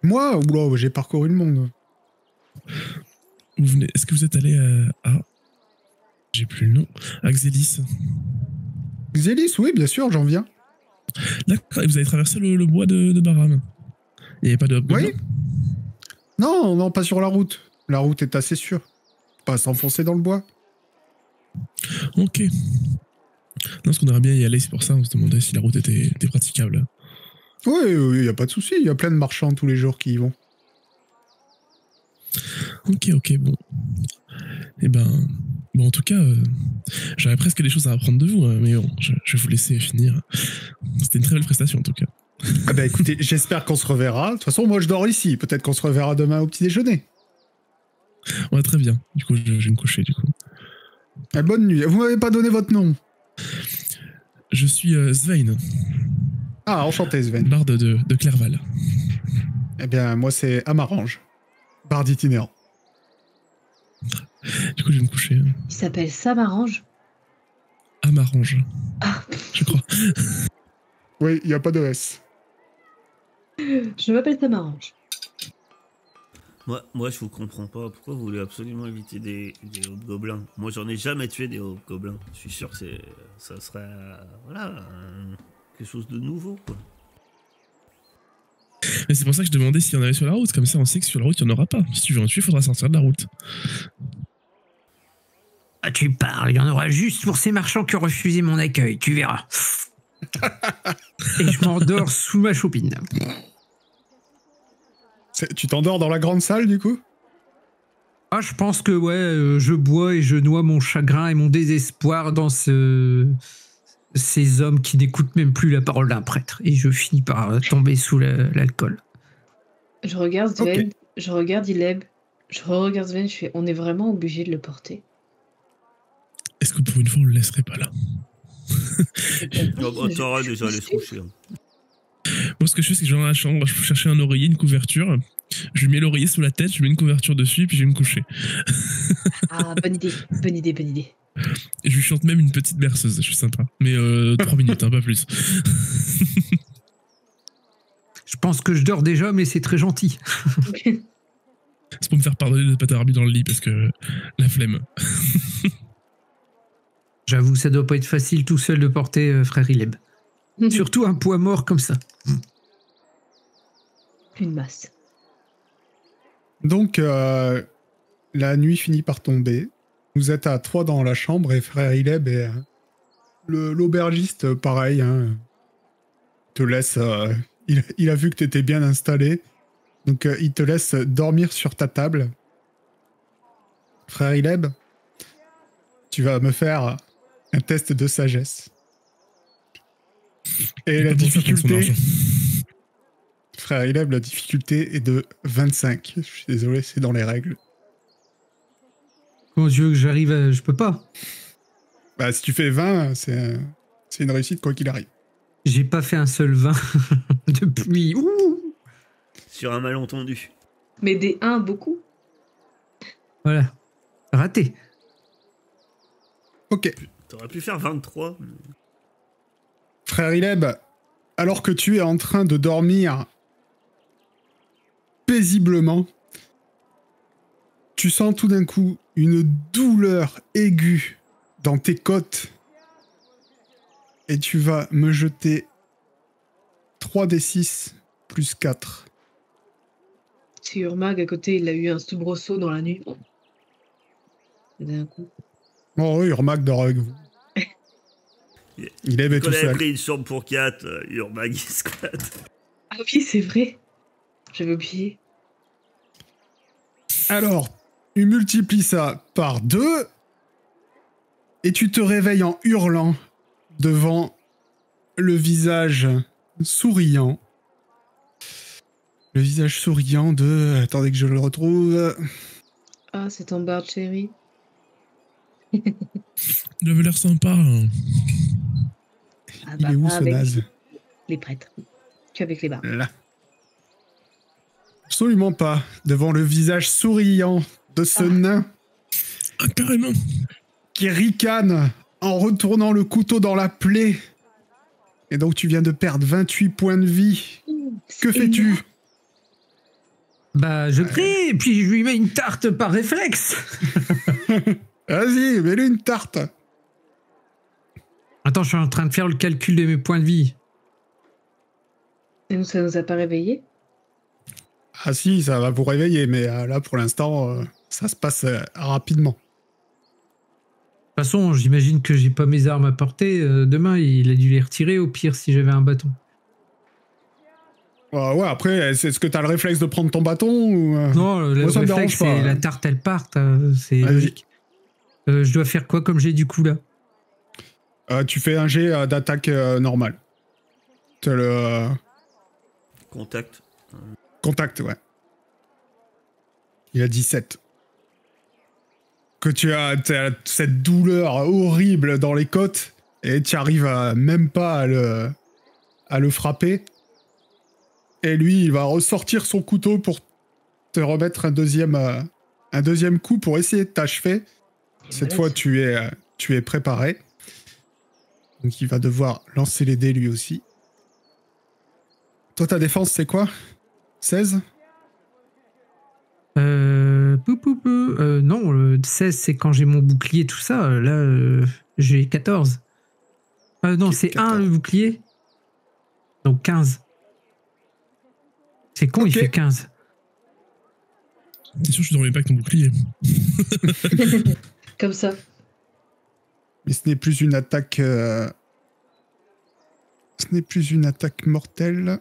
Moi, oula, j'ai parcouru le monde. Est-ce que vous êtes allé à... J'ai plus le nom. À Xélis. Xélis, oui, bien sûr, j'en viens. D'accord, et vous avez traversé le bois de Baram. Il n'y avait pas de hobgoblin? Oui. Non, pas sur la route. La route est assez sûre. Pas s'enfoncer dans le bois. Ok. Non, parce qu'on aimerait bien y aller, c'est pour ça on se demandait si la route était praticable. Oui, il y a pas de souci. Il y a plein de marchands tous les jours qui y vont. Ok, bon. Eh ben... Bon, en tout cas, j'aurais presque des choses à apprendre de vous, mais bon, je vais vous laisser finir. C'était une très belle prestation, en tout cas. Ah bah écoutez, j'espère qu'on se reverra. De toute façon, moi je dors ici. Peut-être qu'on se reverra demain au petit déjeuner. Ouais, très bien. Du coup, je vais me coucher, du coup. Ah, bonne nuit. Vous m'avez pas donné votre nom. Je suis Svein. Ah, enchanté Sven. Barde de Clerval. Eh bien, moi c'est Amarange. Barde itinérant. Du coup, je vais me coucher. Il s'appelle Samarange. Amarange. Ah. Je crois. Oui, il n'y a pas de S. Je m'appelle Samarange. Moi, je vous comprends pas. Pourquoi vous voulez absolument éviter des hobgoblins? Moi, j'en ai jamais tué des hobgoblins. Je suis sûr que ça serait quelque chose de nouveau, quoi. Mais c'est pour ça que je demandais s'il y en avait sur la route. Comme ça, on sait que sur la route, il n'y en aura pas. Si tu veux en tuer, il faudra sortir de la route. Ah, tu parles, il y en aura juste pour ces marchands qui ont refusé mon accueil, tu verras. Et je m'endors sous ma choupine. Tu t'endors dans la grande salle, du coup? Ah, je pense que, ouais, je bois et je noie mon chagrin et mon désespoir dans ces hommes qui n'écoutent même plus la parole d'un prêtre. Et je finis par tomber sous l'alcool. Je regarde Sven, Ok. je regarde Ileb, je regarde Sven, je fais on est vraiment obligé de le porter. Est-ce que pour une fois, on le laisserait pas là? T'auras déjà allé se coucher. Hein. Moi, ce que je fais, c'est que je vais dans la chambre, je peux chercher un oreiller, une couverture. Je mets l'oreiller sous la tête, je mets une couverture dessus, puis je vais me coucher. Ah, bonne idée. Et je lui chante même une petite berceuse, je suis sympa. Mais 3 minutes, hein, pas plus. Je pense que je dors déjà, mais c'est très gentil. C'est pour me faire pardonner de pas t'avoir mis dans le lit, parce que la flemme. J'avoue, ça doit pas être facile tout seul de porter frère Ileb. Surtout un poids mort comme ça. Une masse. Donc, la nuit finit par tomber. Vous êtes à 3 dans la chambre et frère Ileb et l'aubergiste, pareil, hein, te laisse... il a vu que t'étais bien installé. Donc, il te laisse dormir sur ta table. Frère Ileb, tu vas me faire un test de sagesse. Et la difficulté... Frère Ileb, la difficulté est de 25. Je suis désolé, c'est dans les règles. Comment tu veux que j'arrive à... Je peux pas. Bah, si tu fais 20, c'est une réussite quoi qu'il arrive. J'ai pas fait un seul 20 depuis... Ouh, Sur un malentendu. Mais des 1, beaucoup. voilà. Raté. Ok. T'aurais pu faire 23. Frère Ileb, alors que tu es en train de dormir paisiblement, tu sens tout d'un coup une douleur aiguë dans tes côtes et tu vas me jeter 3d6 plus 4. si Urmag à côté, il a eu un soubresaut dans la nuit. Et d'un coup. Oh oui, Urmag dort avec vous. Il est tout Quand il a seul. pris une chambre pour 4, Urmag il squatte. Ah oui, c'est vrai. J'avais oublié. Alors, tu multiplies ça par 2 et tu te réveilles en hurlant devant le visage souriant. Le visage souriant de... Attendez que je le retrouve. Ah, c'est ton bar chéri. Il avait l'air sympa. Hein. Ah, Il est où pas ce avec naze? les prêtres. Qu'avec les bars. Là. Absolument pas. Devant le visage souriant de ce nain Ah, carrément. qui ricane en retournant le couteau dans la plaie. Et donc tu viens de perdre 28 points de vie. Que fais-tu? Bah, je crie, et puis je lui mets une tarte par réflexe. Vas-y, mets-lui une tarte. Attends, je suis en train de faire le calcul de mes points de vie. Et nous, ça nous a pas réveillés? Ah si, ça va vous réveiller, mais là pour l'instant, ça se passe rapidement. De toute façon, j'imagine que j'ai pas mes armes à portée. Demain, il a dû les retirer au pire si j'avais un bâton. Ouais, après, est-ce que t'as le réflexe de prendre ton bâton ou Non, le moi, ça me réflexe, dérange pas, c'est la hein. tarte, elle parte. C'est Vas-y. logique. Je dois faire quoi comme j'ai du coup là? Tu fais un jet d'attaque normal. T'as le Contact. contact, ouais. Il a 17. Que t'as cette douleur horrible dans les côtes et tu arrives même pas à le frapper. Et lui, il va ressortir son couteau pour te remettre un deuxième coup pour essayer de t'achever. Cette fois, tu es préparé. Donc, il va devoir lancer les dés lui aussi. Toi, ta défense, c'est quoi? 16? Non, le 16, c'est quand j'ai mon bouclier, tout ça. Là, j'ai 14. Non, Ok, c'est 14. 1 le bouclier. Donc 15. C'est con, Ok. il fait 15. T'es sûr que je dormais pas avec ton bouclier? Comme ça. Mais ce n'est plus une attaque... Ce n'est plus une attaque mortelle.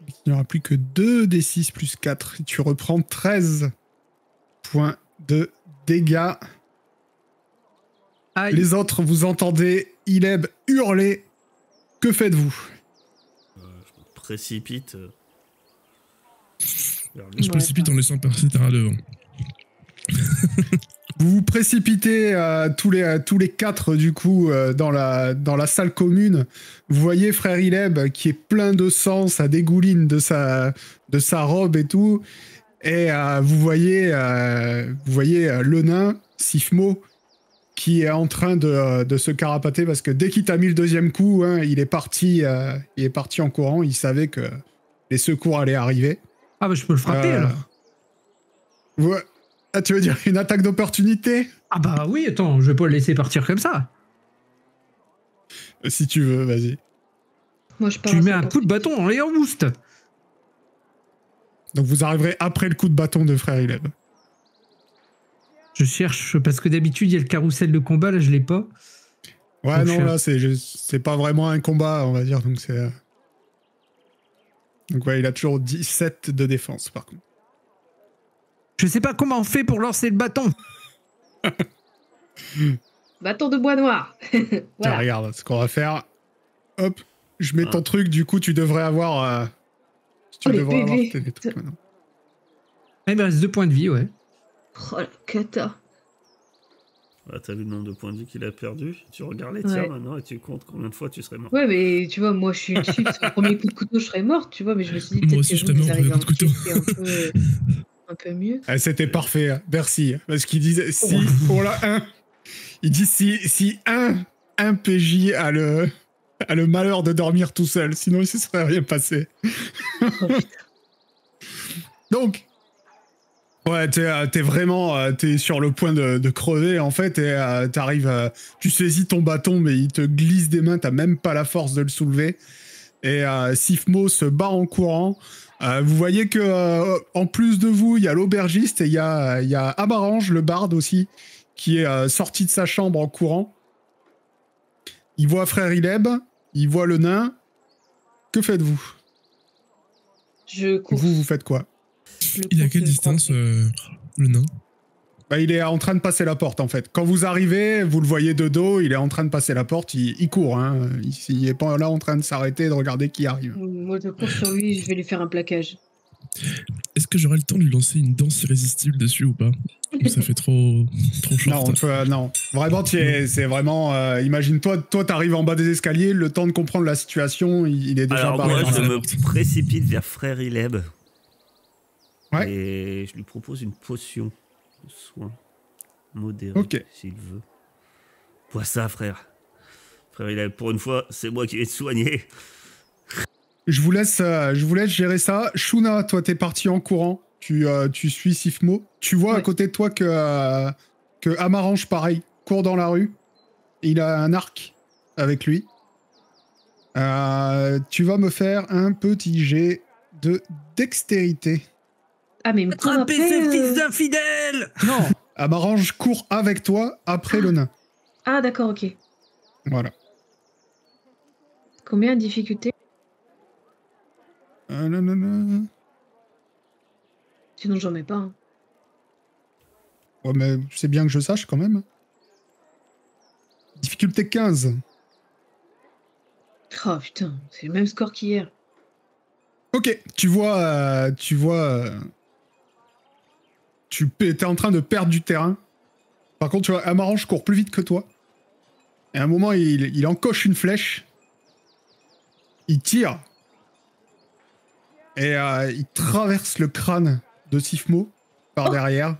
Il n'y aura plus que 2 D6 plus 4. Et tu reprends 13 points de dégâts. Aïe. Les autres, vous entendez Ileb hurler. Que faites-vous? Je me précipite. Vers Je lui. précipite en laissant passer Tara devant. Vous vous précipitez tous les 4 du coup dans la salle commune. Vous voyez frère Ileb qui est plein de sang, ça dégouline de sa robe et tout. Et vous voyez le nain Sifmo qui est en train de se carapater parce que dès qu'il t'a mis le deuxième coup, hein, il est parti en courant. Il savait que les secours allaient arriver. Ah bah je peux le frapper alors. Ouais. Ah, tu veux dire une attaque d'opportunité? Ah bah oui, attends, je vais pas le laisser partir comme ça. Si tu veux, vas-y. Moi, je pars Tu lui à mets sa un coup de bâton en l'air boost. Donc vous arriverez après le coup de bâton de frère Ileb. Je cherche, parce que d'habitude, il y a le carrousel de combat, là je l'ai pas. Ouais, Donc, non, là, c'est pas vraiment un combat, on va dire, donc c'est... Donc ouais, il a toujours 17 de défense, par contre. Je sais pas comment on fait pour lancer le bâton. Bâton de bois noir. Tiens, Voilà. regarde, ce qu'on va faire. Hop, je mets ton truc, du coup, tu devrais avoir... Oh, les bébés. tes trucs maintenant. Il me reste 2 points de vie, ouais. Oh la cata. Ah, t'as vu le nombre de points de vie qu'il a perdu? Tu regardes les tiens Ouais. maintenant et tu comptes combien de fois tu serais mort. Ouais, mais tu vois, moi je suis dessus, parce qu'au premier coup de couteau, je serais morte, tu vois, mais je me suis dit Moi peut-être aussi, que je vous, serais vous mort, arrivez à coup de couteau. encaisser un peu mieux. Ah, c'était parfait, hein. Merci. Parce qu'il disait, si, pour la 1, il dit si un PJ a le malheur de dormir tout seul, sinon il se serait rien passé. Donc, ouais, t'es vraiment t'es sur le point de crever en fait, et t'arrives, tu saisis ton bâton, mais il te glisse des mains, t'as même pas la force de le soulever. Et Sifmo se bat en courant. Vous voyez que en plus de vous, il y a l'aubergiste et il y a Amarange, le barde aussi, qui est sorti de sa chambre en courant. Il voit frère Ileb, il voit le nain. Que faites-vous? Je cours. Vous faites quoi? Il est à quelle distance, le nain? Bah, il est en train de passer la porte, en fait. Quand vous arrivez, vous le voyez de dos, il est en train de passer la porte, il court. Hein. Il est pas là en train de s'arrêter et de regarder qui arrive. Moi, je cours sur lui, je vais lui faire un plaquage. Est-ce que j'aurai le temps de lui lancer une danse irrésistible dessus ou pas? Ou ça fait trop short? Non. Vraiment, c'est vraiment... imagine-toi, t'arrives en bas des escaliers, le temps de comprendre la situation, il est déjà Alors barré. moi, je me précipite vers frère Ileb. Ouais. Et je lui propose une potion de soin modéré, s'il veut. Bois ça, frère. Frère Ileb, pour une fois, c'est moi qui vais te soigner. Je vous laisse gérer ça. Shuna, toi, t'es parti en courant. Tu suis Sifmo. Tu vois à côté de toi que Amarange, pareil, court dans la rue. Il a un arc avec lui. Tu vas me faire un petit jet de dextérité. Ah, mais Attrapez ces fils d'infidèles! Non, Amarange court avec toi après le nain. Ah, d'accord, ok. Voilà. Combien de difficultés? Sinon, j'en mets pas. Hein. Ouais, mais c'est bien que je sache quand même. Difficulté 15. Oh putain, c'est le même score qu'hier. Ok, tu t'es en train de perdre du terrain. Par contre, tu vois, Amarange court plus vite que toi. Et à un moment, il encoche une flèche. Il tire. Et il traverse le crâne de Sifmo par derrière.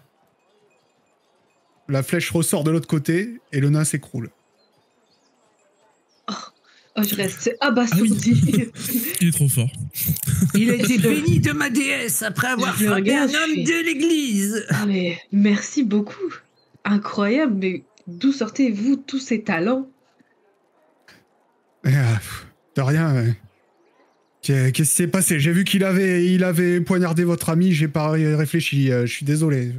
La flèche ressort de l'autre côté et le nain s'écroule. Oh, je reste abasourdi. Il est trop fort. Il a été béni de ma déesse après avoir frappé un homme de l'église. Ah, mais merci beaucoup. Incroyable, mais d'où sortez-vous tous ces talents? De rien. Qu'est-ce qui s'est passé? J'ai vu qu'il avait poignardé votre ami, j'ai pas réfléchi, je suis désolé.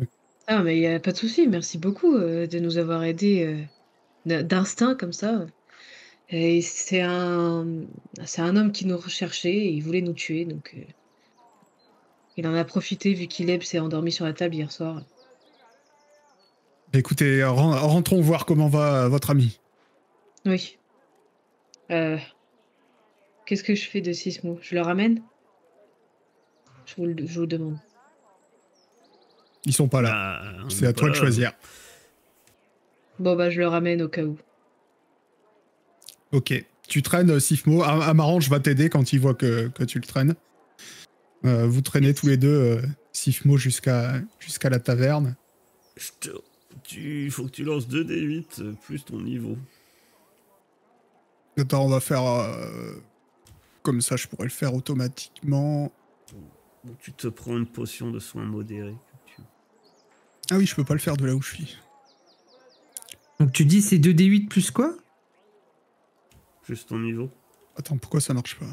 Ah, mais il n'y a pas de souci, merci beaucoup de nous avoir aidés d'instinct comme ça. Et c'est un homme qui nous recherchait et il voulait nous tuer, donc il en a profité vu qu'Ileb s'est endormi sur la table hier soir. Écoutez, rentrons voir comment va votre ami. Oui. Qu'est-ce que je fais de Sismo? Je le ramène? Je vous le demande. Ils sont pas là. C'est à toi de choisir. Bon, bah, je le ramène au cas où. Ok. Tu traînes Sifmo. Amarange va t'aider quand il voit que tu le traînes. Vous traînez tous les deux Sifmo jusqu'à la taverne. Il faut que tu lances 2d8 plus ton niveau. Attends, on va faire... comme ça, je pourrais le faire automatiquement. Donc, tu te prends une potion de soin modéré. Ah oui, je peux pas le faire de là où je suis. Donc tu dis c'est 2d8 plus quoi? Plus ton niveau. Attends, pourquoi ça marche pas?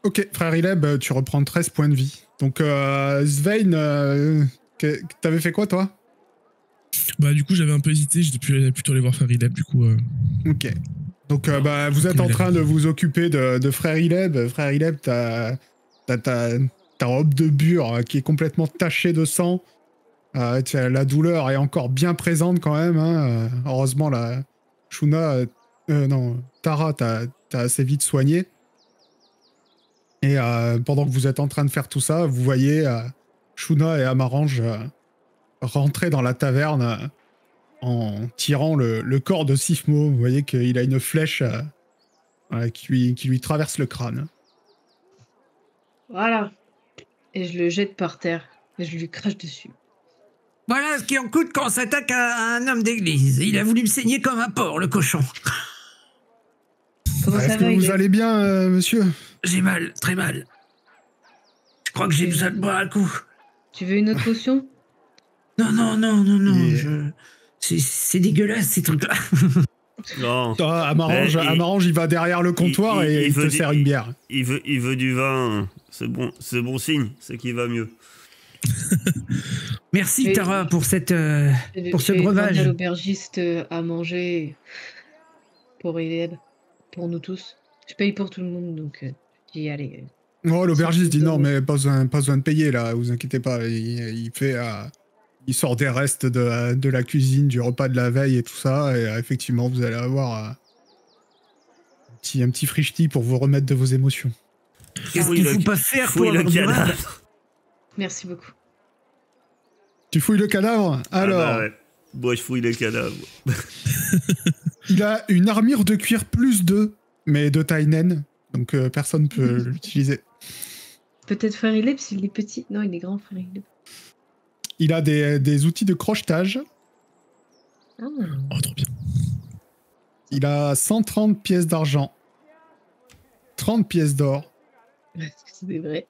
Ok, frère Ileb, tu reprends 13 points de vie. Donc, Svein, t'avais fait quoi, toi? Bah, du coup, j'avais un peu hésité, j'étais plutôt aller voir frère Ileb, du coup... Ok. Donc, vous êtes en train de vous occuper de frère Ileb. Frère Ileb, t'as ta robe de bure qui est complètement tachée de sang. La douleur est encore bien présente quand même. Hein. Heureusement, la Shuna... Tara, t'as assez vite soigné. Et pendant que vous êtes en train de faire tout ça, vous voyez Shuna et Amarange rentrer dans la taverne en tirant le corps de Sifmo. Vous voyez qu'il a une flèche qui lui traverse le crâne. Voilà. Et je le jette par terre. Et je lui crache dessus. Voilà ce qui en coûte quand on s'attaque à un homme d'église. Il a voulu me saigner comme un porc, le cochon. Est-ce que vous allez bien, monsieur? J'ai mal, très mal. Je crois que j'ai besoin de boire un coup. Tu veux une autre potion? Non. C'est dégueulasse, ces trucs-là. Non. Amarange, Mais Amarange, il va derrière le comptoir et il te sert une bière. Il veut du vin. C'est bon signe. C'est qu'il va mieux. Merci Mais- Tara pour ce Je vais demander breuvage. à l'aubergiste à manger pour Hélène, pour nous tous. Je paye pour tout le monde, donc je dis allez. Oh, l'aubergiste dit non, mais pas besoin de payer là, vous inquiétez pas. Il sort des restes de la cuisine, du repas de la veille et tout ça, et effectivement, vous allez avoir un petit frichti pour vous remettre de vos émotions. Qu'est-ce qu'il faut pas faire pour Fouille le avoir du rêve? cadavre. Merci beaucoup. Tu fouilles le cadavre? Alors, Ah bah ouais. Moi, je fouille le cadavre. il a une armure de cuir plus 2, mais de taille naine, donc personne peut l'utiliser. Peut-être frère Hélène, s'il est petit. Non, il est grand, frère Hélène. Il a des outils de crochetage. Ah. Oh, trop bien. Il a 130 pièces d'argent, 30 pièces d'or, C'est vrai.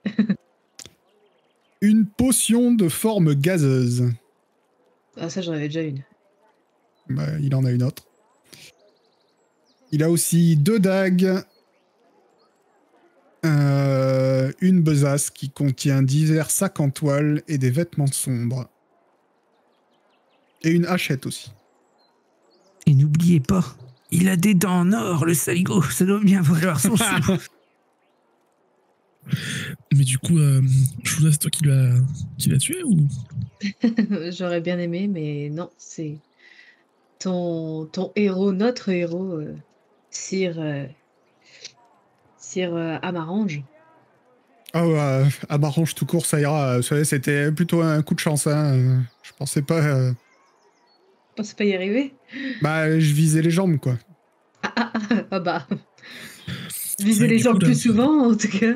une potion de forme gazeuse. Ah, ça, j'en avais déjà une. Bah, il en a une autre. Il a aussi 2 dagues, une besace qui contient divers sacs en toile et des vêtements sombres. Et une hachette aussi. Et n'oubliez pas, il a des dents en or, le saligo. Ça doit bien valoir son sou. Mais du coup, Chouna, c'est toi qui l'a tué ou? J'aurais bien aimé, mais non, c'est ton héros, notre héros, Sir Amarange. Ah ouais, Amarange tout court, ça ira. Vous savez, c'était plutôt un coup de chance. Hein. Je pensais pas... Je pensais pas y arriver. Bah, je visais les jambes, quoi. Ah bah. Viser Ouais, les du gens coup, là- plus souvent, en tout cas.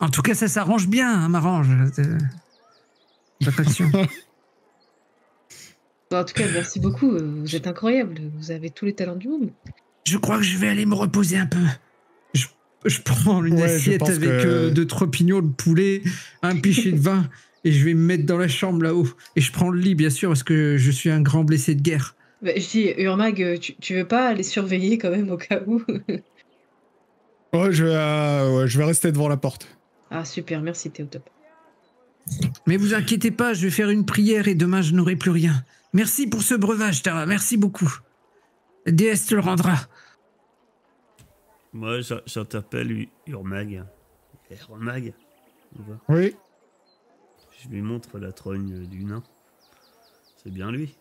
En tout cas, ça s'arrange bien, hein, Marange. Pas passion. Bon, en tout cas, merci beaucoup. Vous êtes incroyable. Vous avez tous les talents du monde. Je crois que je vais aller me reposer un peu. Je prends une Ouais, je assiette pense avec que- 2-3 pignons de poulet, un pichet de vin, et je vais me mettre dans la chambre là-haut. Et je prends le lit, bien sûr, parce que je suis un grand blessé de guerre. Bah, je dis, Urmag, tu veux pas aller surveiller quand même au cas où? Ouais, je vais rester devant la porte. Ah, super, merci, t'es au top. Mais vous inquiétez pas, je vais faire une prière et demain je n'aurai plus rien. Merci pour ce breuvage, Tara, merci beaucoup. La déesse te le rendra. Moi, je t'appelle Urmag. Urmag. On voit. Oui. Je lui montre la trogne du nain. C'est bien lui.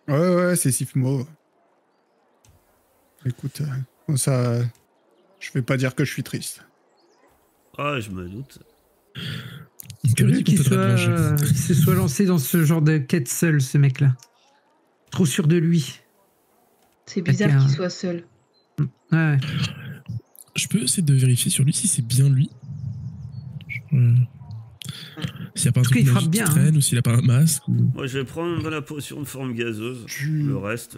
Ouais, c'est Sifmo. Écoute, ça... Je vais pas dire que je suis triste. Ah, je me doute. Curieux Qu'il qu'il se soit lancé dans ce genre de quête seul, ce mec-là. Trop sûr de lui. C'est bizarre Quelqu'un- qu'il soit seul. Ouais. Je peux essayer de vérifier sur lui si c'est bien lui. S'il n'y a pas un En tout truc cas, il frappe magique qui bien, traîne ou s'il a pas un masque. Ou... Moi, je vais prendre la potion de forme gazeuse. Tu- Le reste...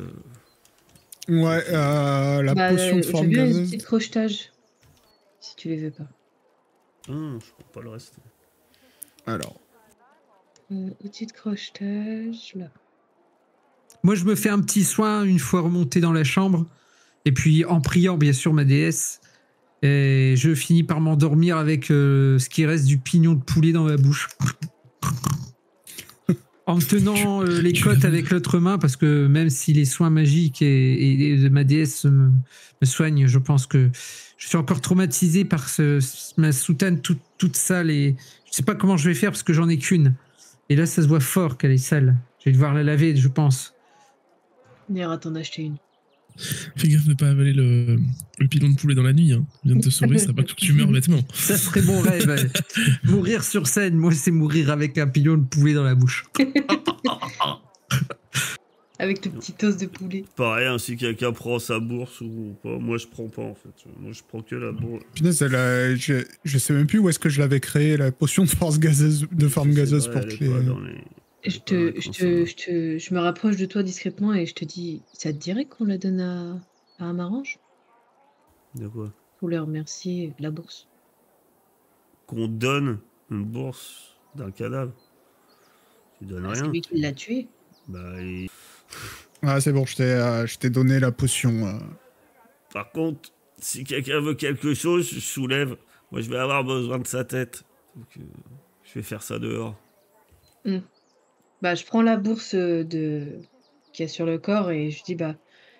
Ouais, la Bah, potion de je forme veux bien les gazeuse. petits crochetages. Si tu les veux pas. Non, je prends pas le reste. Alors, Outils de crochetage, là. Moi, je me fais un petit soin une fois remonté dans la chambre. Et puis, en priant, bien sûr, ma déesse. Et je finis par m'endormir avec ce qui reste du pignon de poulet dans ma bouche. En me tenant les côtes avec l'autre main, parce que même si les soins magiques et ma déesse me soignent, je pense que je suis encore traumatisé par ma soutane toute sale. Et je sais pas comment je vais faire parce que j'en ai qu'une. Et là, ça se voit fort qu'elle est sale. Je vais devoir la laver, je pense. On ira t'en acheter une. Fais gaffe de ne pas avaler le pilon de poulet dans la nuit. Hein. Il vient de te sauver, ça va pas que tu meurs bêtement. Ça serait mon rêve. Mourir sur scène, moi, c'est mourir avec un pilon de poulet dans la bouche. Avec ton petit os de poulet. Pareil, hein, si quelqu'un prend sa bourse ou pas, moi je prends pas en fait. Moi je prends que la bourse. punaise, je sais même plus où est-ce que je l'avais créé, la potion de forme gazeuse pour Elle est que pas les... dans les- Je me rapproche de toi discrètement et je te dis, ça te dirait qu'on la donne à Amarange De quoi? pour le remercier de la bourse? Qu'on donne une bourse d'un cadavre. Tu donnes C'est rien. lui qui l'a tué. Bah, Ah, c'est bon, je t'ai donné la potion. Par contre, si quelqu'un veut quelque chose, je soulève. Moi, je vais avoir besoin de sa tête. Donc, je vais faire ça dehors. Bah, je prends la bourse qu'il y a sur le corps et je dis, bah,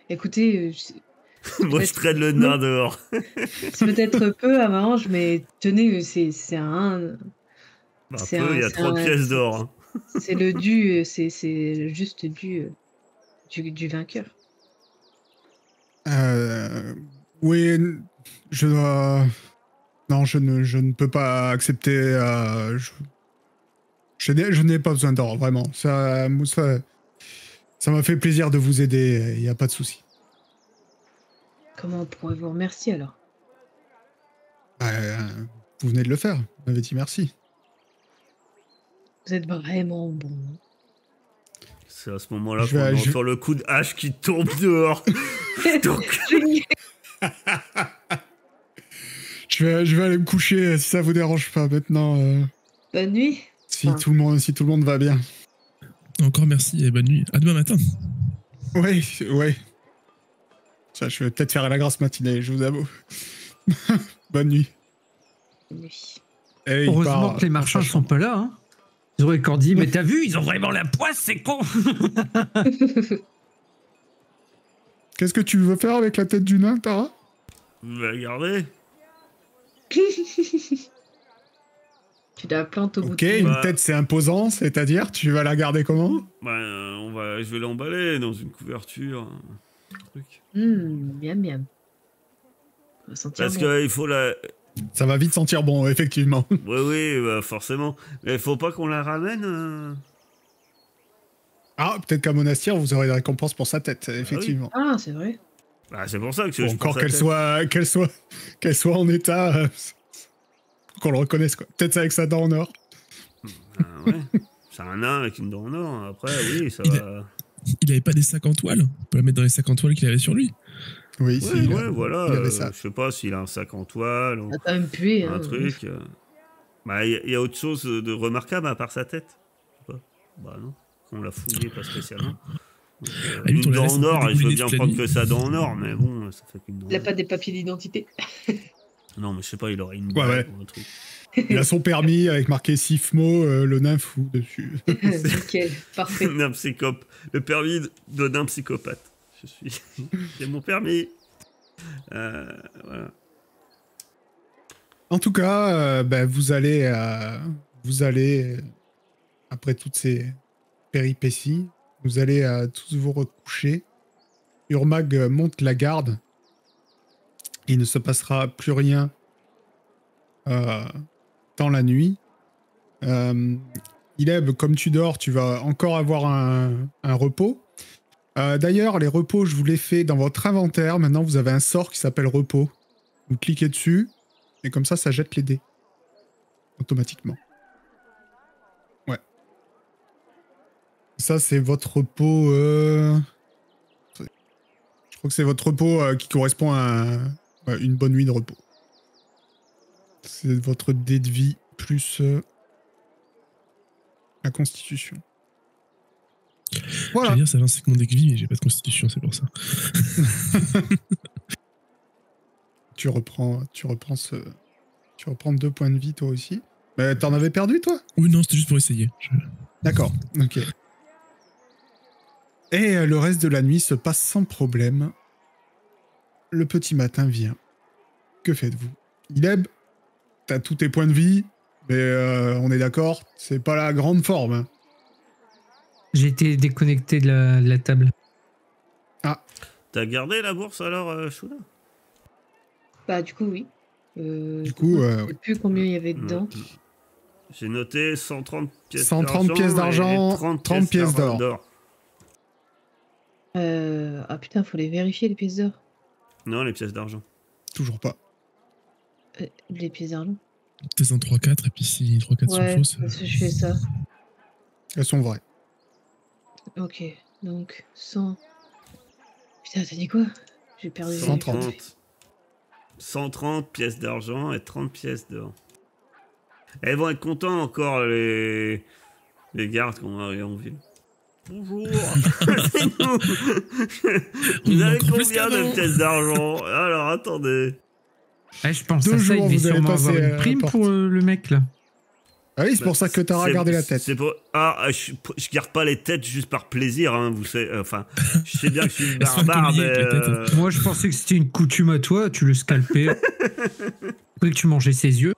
écoutez, Moi, je traîne le nain dehors. c'est peut-être peu à ma hanche, mais tenez, c'est un, Un c'est peu, il un, y a c'est 30 un, pièces d'or. Hein. c'est le dû, c'est le juste dû du vainqueur. Oui, je dois... Non, je ne peux pas accepter... je n'ai pas besoin d'or, vraiment. Ça m'a fait plaisir de vous aider, il n'y a pas de souci. Comment on pourrait vous remercier alors? Vous venez de le faire, vous m'avez dit merci. Vous êtes vraiment bon. C'est à ce moment-là qu'on entend le coup de hache qui tombe dehors. Donc... je vais aller me coucher si ça vous dérange pas maintenant. Bonne nuit. Si tout le monde va bien. Encore merci et bonne nuit. À demain matin. Oui. Ça, je vais peut-être faire la grasse matinée, je vous avoue. Bonne nuit. Bonne nuit. Et heureusement que les marchands sont pas là. Hein. Ils auraient encore dit, mais t'as vu, ils ont vraiment la poisse, c'est con. Qu'est-ce que tu veux faire avec la tête du nain, Tara? Vous la gardez? Tu la plantes au bout Ok, de une tête c'est imposant, c'est-à-dire tu vas la garder comment? Je vais l'emballer dans une couverture. Un truc. Miam miam. Ça va sentir Parce bon. qu'il faut la... Ça va vite sentir bon, effectivement. Oui, bah, forcément. Mais il faut pas qu'on la ramène. Ah, peut-être qu'à Monastir, vous aurez des récompenses pour sa tête, effectivement. Ah, c'est vrai. Bah, c'est pour ça que je encore qu'elle soit en état, qu'on le reconnaisse, quoi. Peut-être avec sa dent en or. Ouais. C'est un nain avec une dent en or. Après, oui, ça va... Il avait pas des sacs en toile? On peut la mettre dans les sacs en toile qu'il avait sur lui. Oui, voilà. Il avait ça. Je sais pas s'il a un sac en toile ou Ça a quand même pué. un truc. Bah, il y a autre chose de remarquable à part sa tête. Je sais pas. Bah non. On l'a fouillé pas spécialement. Donc, lui, une dent en or, je veux toute bien la prendre nuit. que sa dent en or, mais bon, ça fait qu'une dent. Il a pas des papiers d'identité. Non, mais je sais pas, il aurait une Ouais. bague ou un truc. Il a son permis avec marqué Sifmo, le nain fou dessus. Nickel, parfait. Un le permis de nain psychopathe. J'ai mon permis. Voilà. En tout cas, vous allez, après toutes ces péripéties, vous allez tous vous recoucher. Urmag monte la garde. Il ne se passera plus rien dans la nuit. Ileb, comme tu dors, tu vas encore avoir un repos. D'ailleurs, les repos, je vous les fais dans votre inventaire. Maintenant, vous avez un sort qui s'appelle repos. Vous cliquez dessus, et comme ça jette les dés. Automatiquement. Ouais. Ça, c'est votre repos... Je crois que c'est votre repos qui correspond à une bonne nuit de repos. C'est votre dé de vie plus la constitution. Voilà. J'allais dire, ça avance avec mon dé de vie, mais j'ai pas de constitution, c'est pour ça. Tu reprends 2 points de vie toi aussi. Mais t'en avais perdu toi? Oui, non, c'était juste pour essayer. D'accord, ok. Et le reste de la nuit se passe sans problème. Le petit matin vient. Que faites-vous? Ileb, t'as tous tes points de vie, mais on est d'accord, c'est pas la grande forme. Hein. J'ai été déconnecté de la table. Ah. T'as gardé la bourse alors, Shuna? Bah, du coup, oui. Du coup, je sais plus combien il y avait dedans. J'ai noté 130 pièces 130 pièces d'argent, 30 pièces d'or. Ah putain, faut les vérifier, les pièces d'or. Non, les pièces d'argent. Toujours pas. Les pièces d'argent. Peut-être un 3-4, et puis si 3-4 sont fausses... Je fais ça. Elles sont vraies. Ok, donc 100... Putain, t'as dit quoi? J'ai perdu... 130 pièces d'argent et 30 pièces d'or. Elles vont être contents encore, les gardes qu'on a en ville. Bonjour. C'est nous. Vous avez combien de pièces d'argent? Alors, attendez. Je pense 2 à ça, il jours, devait vous allez sûrement passer avoir à une la prime porte. pour le mec, là. Ah oui, c'est pour ça que t'as regardé la tête. C'est pour... Ah, je garde pas les têtes juste par plaisir, hein, vous savez. Enfin, je sais bien que je suis Elles sont barbare, colliées mais... avec les têtes. Moi, je pensais que c'était une coutume à toi, tu le scalpais. Après que tu mangeais ses yeux.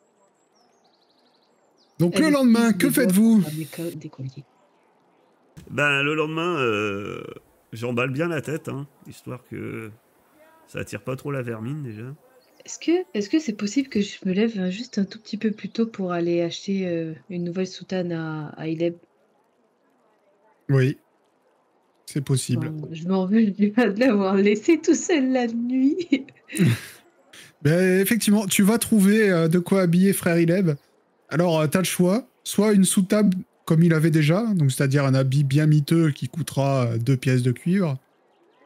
Donc le lendemain, que faites-vous? Des colliers. Ben, le lendemain, j'emballe bien la tête, hein, histoire que ça attire pas trop la vermine, déjà. Est-ce que c'est possible que je me lève juste un tout petit peu plus tôt pour aller acheter une nouvelle soutane à Ileb? Oui, c'est possible. Enfin, je m'en veux de l'avoir laissé tout seul la nuit. Ben, effectivement, tu vas trouver de quoi habiller frère Ileb. Alors, t'as le choix. Soit une soutane comme il avait déjà, donc c'est-à-dire un habit bien miteux qui coûtera 2 pièces de cuivre.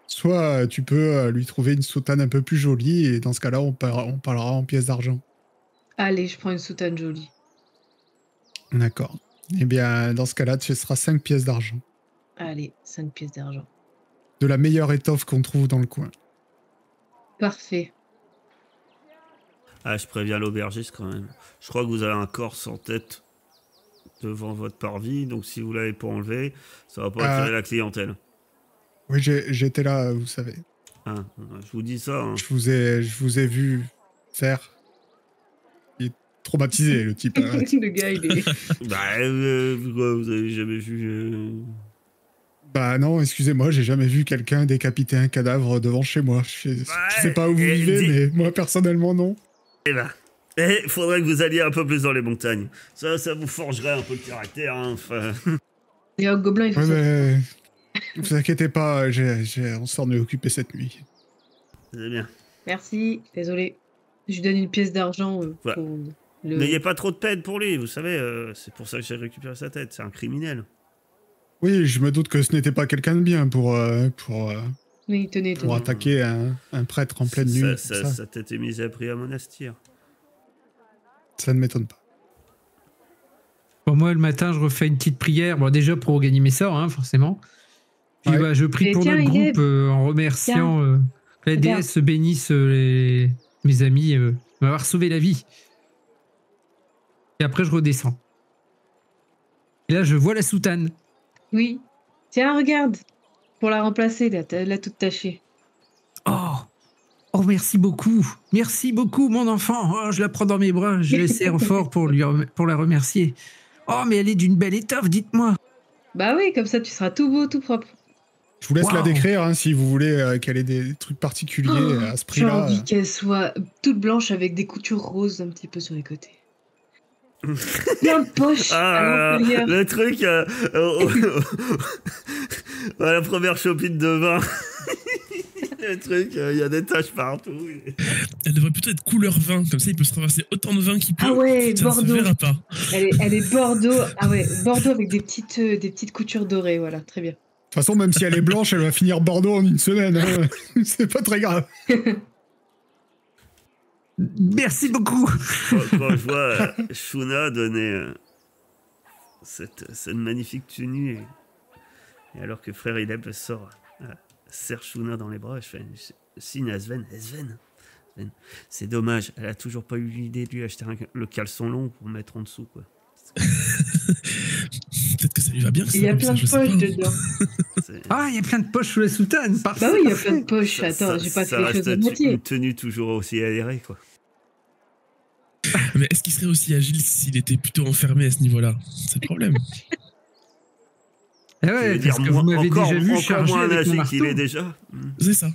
Soit tu peux lui trouver une soutane un peu plus jolie, et dans ce cas-là, on parlera en pièces d'argent. Allez, je prends une soutane jolie. D'accord. Eh bien, dans ce cas-là, ce sera 5 pièces d'argent. Allez, 5 pièces d'argent. De la meilleure étoffe qu'on trouve dans le coin. Parfait. Ah, je préviens l'aubergiste quand même. Je crois que vous avez un corps sans tête devant votre parvis, donc si vous l'avez pas enlevé, ça va pas attirer la clientèle. Oui, j'étais là, vous savez. Ah, je vous dis ça. Hein. Je vous ai vu faire. Il est traumatisé, le type. Hein. Le gars, il est... Bah, vous avez jamais vu... Bah non, excusez-moi, j'ai jamais vu quelqu'un décapiter un cadavre devant chez moi. Je sais pas où vous vivez, mais moi, personnellement, non. Eh ben, faudrait que vous alliez un peu plus dans les montagnes. Ça vous forgerait un peu le caractère, hein, enfin... Il y a un gobelin, il faut Ouais, ça. mais... Vous inquiétez pas, on s'en est occupé cette nuit. C'est bien. Merci, désolé. Je lui donne une pièce d'argent Voilà. pour le... N'ayez pas trop de peine pour lui, vous savez, c'est pour ça que j'ai récupéré sa tête, c'est un criminel. Oui, je me doute que ce n'était pas quelqu'un de bien pour Oui, tenez. attaquer un prêtre en pleine nuit. Sa tête est mise à prix à monastir. Ça ne m'étonne pas. Bon, moi, le matin, je refais une petite prière. Bon, déjà pour gagner mes sorts, hein, forcément. Puis Ouais. bah, je prie Et pour tiens, notre Ileb. groupe en remerciant que la Regarde. déesse bénisse mes amis m'avoir sauvé la vie. Et après, je redescends. Et là, je vois la soutane. Oui. Tiens, regarde. Pour la remplacer, là, elle a toute tachée. Oh, merci beaucoup. Merci beaucoup, mon enfant. Oh, je la prends dans mes bras. Je la serre fort pour la remercier. Oh, mais elle est d'une belle étoffe, dites-moi. Bah oui, comme ça, tu seras tout beau, tout propre. Je vous laisse la Waouh. décrire hein, si vous voulez qu'elle ait des trucs particuliers à ce J'ai prix-là. envie qu'elle soit toute blanche avec des coutures roses un petit peu sur les côtés. Plein de poches à l'intérieur. Le truc, à la première chopine de vin, le truc, il y a des taches partout. Elle devrait plutôt être couleur vin, comme ça il peut se traverser autant de vin qu'il peut. Ah ouais, ça ne se Bordeaux. verra pas. Elle est Bordeaux. Ah ouais, Bordeaux avec des petites coutures dorées, voilà, très bien. De toute façon, même si elle est blanche, elle va finir Bordeaux en une semaine. Hein. C'est pas très grave. Merci beaucoup. Quand je vois Shuna donner cette magnifique tenue, et alors que frère Ileb sort, serre Shuna dans les bras, je fais un signe à Sven. Sven, c'est dommage, elle a toujours pas eu l'idée de lui acheter le caleçon long pour mettre en dessous, quoi. Peut-être que ça lui va bien. Il y a ça, plein je de sais poches pas. dedans. Ah, il y a plein de poches sous la soutane. Parfait. Bah oui, il y a plein de poches. Attends, j'ai pas fait les choses à moitié. Une tenue toujours aussi aérée, quoi. Mais est-ce qu'il serait aussi agile s'il était plutôt enfermé à ce niveau-là? C'est le problème. Ah Je ouais, veux parce que vous m'avez déjà vu charger moins avec mon âgé qu'il marteau. est déjà. C'est ça.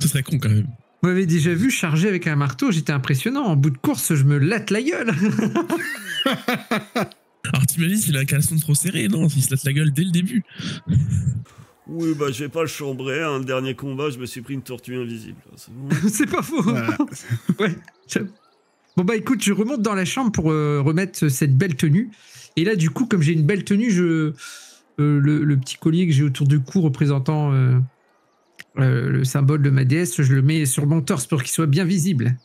Ce serait con quand même. Vous m'avez déjà vu charger avec un marteau, j'étais impressionnant. En bout de course, je me latte la gueule. Alors t'imagines s'il a un caleçon trop serré? Non, il se latte la gueule dès le début. Oui, bah je vais pas le chambrer. Hein. Le dernier combat, je me suis pris une tortue invisible. C'est bon. C'est pas faux. Voilà. Ouais. Bon bah écoute, je remonte dans la chambre pour remettre cette belle tenue. Et là, du coup, comme j'ai une belle tenue, le petit collier que j'ai autour du cou représentant le symbole de ma déesse, je le mets sur mon torse pour qu'il soit bien visible.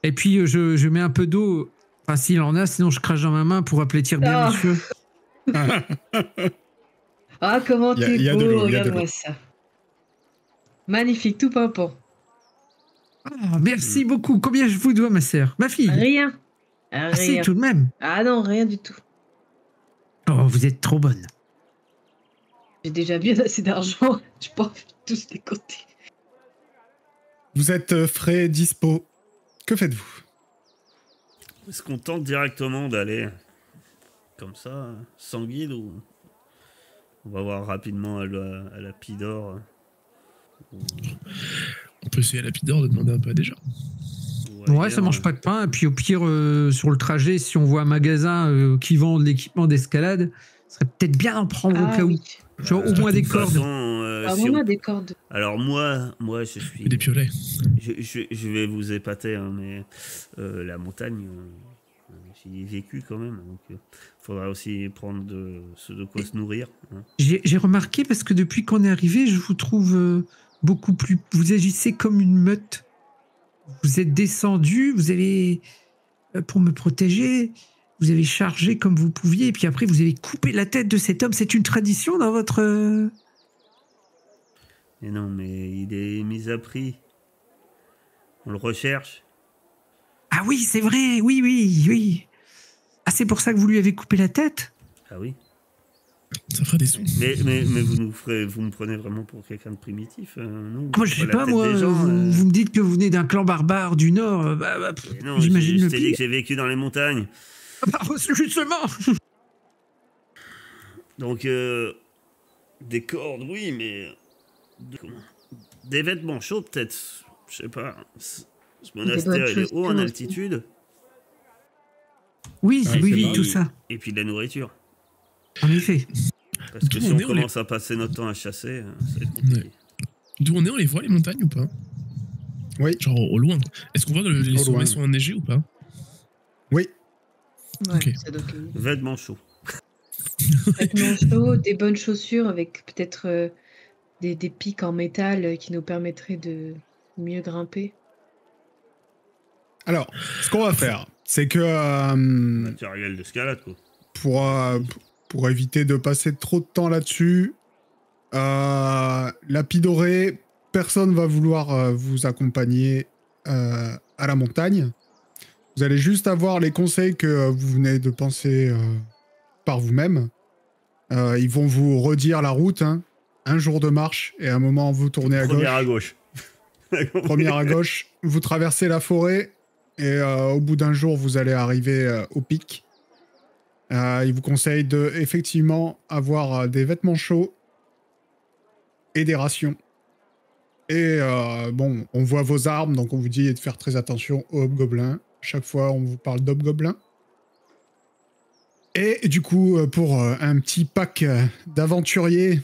Et puis je mets un peu d'eau, enfin s'il en a, sinon je crache dans ma main pour aplatir bien Ah. les cheveux. Ah, comment Il y a- t'es il y a de beau, l'eau, il y a de regarde-moi l'eau. ça. Magnifique, tout pimpant. Ah, merci beaucoup. Combien je vous dois, ma sœur? Ma fille? Rien. Assez Rien. tout de même. Ah non, rien du tout. Oh, vous êtes trop bonne. J'ai déjà bien assez d'argent. Je peux pas tous les côtés. Vous êtes frais, dispo. Que faites-vous? Est-ce qu'on tente directement d'aller comme ça, sans guide, ou on va voir rapidement à la Pidor On peut essayer à la Pidor de demander un peu à des gens. Ouais, ça mange pas de pain. Et puis au pire, sur le trajet, si on voit un magasin qui vend de l'équipement d'escalade, ce serait peut-être bien d'en prendre au Ah cas où. oui. Genre au moins des cordes. Ah, si on on- a des cordes. Alors moi je suis... Et des piolets. Je vais vous épater, hein, mais la montagne, j'y ai vécu quand même. Donc il faudra aussi prendre ce de quoi se nourrir. Hein. J'ai remarqué parce que depuis qu'on est arrivé, je vous trouve beaucoup plus. Vous agissez comme une meute. Vous êtes descendu, vous avez, pour me protéger, vous avez chargé comme vous pouviez, et puis après vous avez coupé la tête de cet homme. C'est une tradition dans votre. Mais non, mais il est mis à prix. On le recherche. Ah oui, c'est vrai, oui, oui, oui. Ah, c'est pour ça que vous lui avez coupé la tête? Ah oui. Ça fera des sous. Mais vous me prenez vraiment pour quelqu'un de primitif. Nous, Moi, je sais pas, moi. Vous me dites que vous venez d'un clan barbare du Nord. Non, j'imagine je le t'ai dit pire. que j'ai vécu dans les montagnes. Ah, bah, justement. Donc, des cordes, oui, mais... Des vêtements chauds, peut-être. Je sais pas. Ce monastère, il est haut en altitude. Oui, Ouais, oui, c'est oui, pas- tout ça. Et puis de la nourriture. En effet. Parce que D'où si on on est, commence à passer notre temps à chasser, ça va être compliqué. D'où on est, on les voit les montagnes ou pas? Oui. Genre au loin. Est-ce qu'on voit que les Au sommets loin. sont enneigés ou pas? Oui. Ouais, Ok. ça doit que- Vêtements chauds. Vêtements chauds, des bonnes chaussures avec peut-être des pics en métal qui nous permettraient de mieux grimper. Alors, ce qu'on va faire, c'est que Matériel d'escalade, quoi. pour éviter de passer trop de temps là-dessus, la Pidorée, personne va vouloir vous accompagner à la montagne. Vous allez juste avoir les conseils que vous venez de penser par vous-même. Ils vont vous redire la route, hein. Un jour de marche, et à un moment, vous tournez à Première gauche. à gauche. Première à gauche, vous traversez la forêt, et au bout d'un jour, vous allez arriver au pic. Il vous conseille de, effectivement, avoir des vêtements chauds et des rations. Et bon, on voit vos armes, donc on vous dit de faire très attention aux hobgoblins. Chaque fois, on vous parle d'hobgoblins. Et du coup, pour un petit pack d'aventuriers,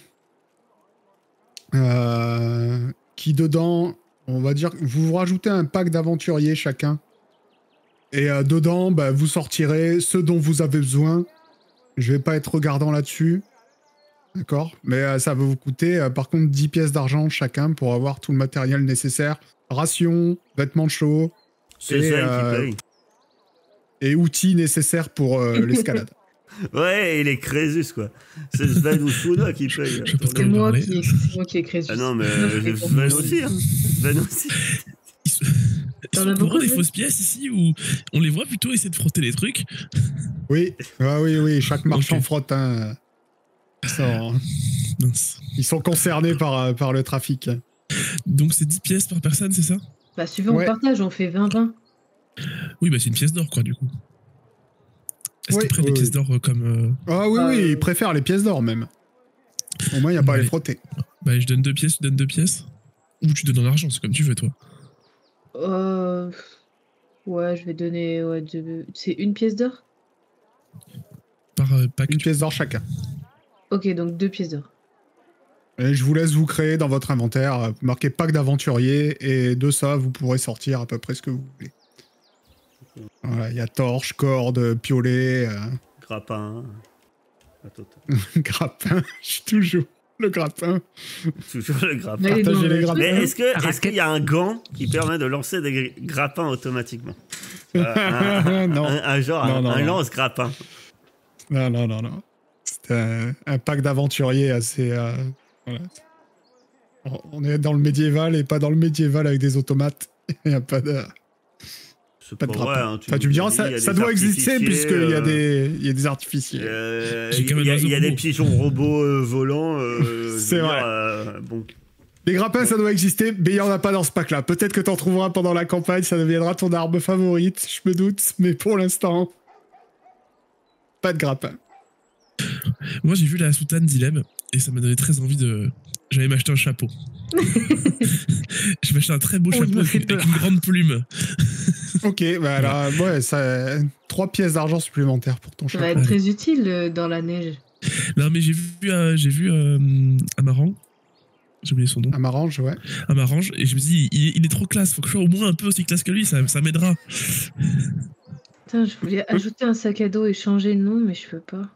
qui dedans, on va dire, vous rajoutez un pack d'aventuriers chacun. Et dedans, bah, vous sortirez ce dont vous avez besoin. Je vais pas être regardant là-dessus. D'accord? Mais ça va vous coûter, par contre, 10 pièces d'argent chacun pour avoir tout le matériel nécessaire. Rations, vêtements chauds. C'est Et, ça qui paye. Et outils nécessaires pour l'escalade. Ouais, et les Crésus, quoi. C'est Sven ou Suna qui paye. Je sais pas C'est Comme moi parler. c'est moi qui ai créé Ah non, mais c'est bon. Sven aussi. Hein. Sven aussi. Ils sont T'en as au courant beaucoup, des Sven fausses pièces ici ou on les voit plutôt essayer de frotter les trucs? Oui, oui, chaque marchand Ok. frotte. Hein. Mince. Ils sont concernés par le trafic. Donc c'est 10 pièces par personne, c'est ça? Bah, suivant Ouais. on partage, on fait 20-20. Oui, bah c'est une pièce d'or, quoi, du coup. Est-ce Oui, qu'ils prennent oui, des pièces oui. d'or comme... Ah oui, oui, ils préfèrent les pièces d'or même. Au moins, il n'y a pas à les Ouais. frotter. Bah je donne 2 pièces, tu donnes 2 pièces? Ou tu donnes en argent, c'est comme tu veux, toi. Ouais, je vais donner c'est une pièce d'or. Par pack. Une pièce d'or chacun. Ok, donc 2 pièces d'or. Et je vous laisse vous créer dans votre inventaire, marquez pack d'aventurier, et de ça, vous pourrez sortir à peu près ce que vous voulez. Voilà, il y a torche, corde, piolet, Grappin. La totale. grappin, je suis toujours le grappin. Toujours le grappin. Mais Partagez non, les grappins. Mais est-ce Rasquette. qu'il y a un gant qui permet de lancer des grappins automatiquement? Non. Un genre, Non, un non. lance-grappin. Non. C'est un pack d'aventuriers assez... voilà. On est dans le médiéval et pas dans le médiéval avec des automates. Il n'y a pas de... C'est Pas de vrai, grappin. hein, Enfin, tu me diras, il y a ça des doit exister artificiers, puisqu'il y a des artificiers. J'ai quand même Il y a un des robot. pigeons robots volants. C'est vrai. Bon. Les grappins, ça doit exister, mais il n'y en a pas dans ce pack-là. Peut-être que t'en trouveras pendant la campagne, ça deviendra ton arme favorite, je me doute, mais pour l'instant, pas de grappin. Moi, j'ai vu la soutane d'Ilem et ça m'a donné très envie de. J'allais m'acheter un chapeau. Je m'achetais un très beau Oh, il chapeau m'a fait avec peur. une grande plume. Ok, bah alors, ouais, ça, 3 pièces d'argent supplémentaires pour ton Ça va chapeau. être très utile dans la neige. Non, mais j'ai vu Amarange. J'ai oublié son nom. Amarange, ouais. Amarange. Et je me dis, il est trop classe. Faut que je sois au moins un peu aussi classe que lui. Ça m'aidera. Putain, je voulais ajouter un sac à dos et changer le nom, mais je peux pas.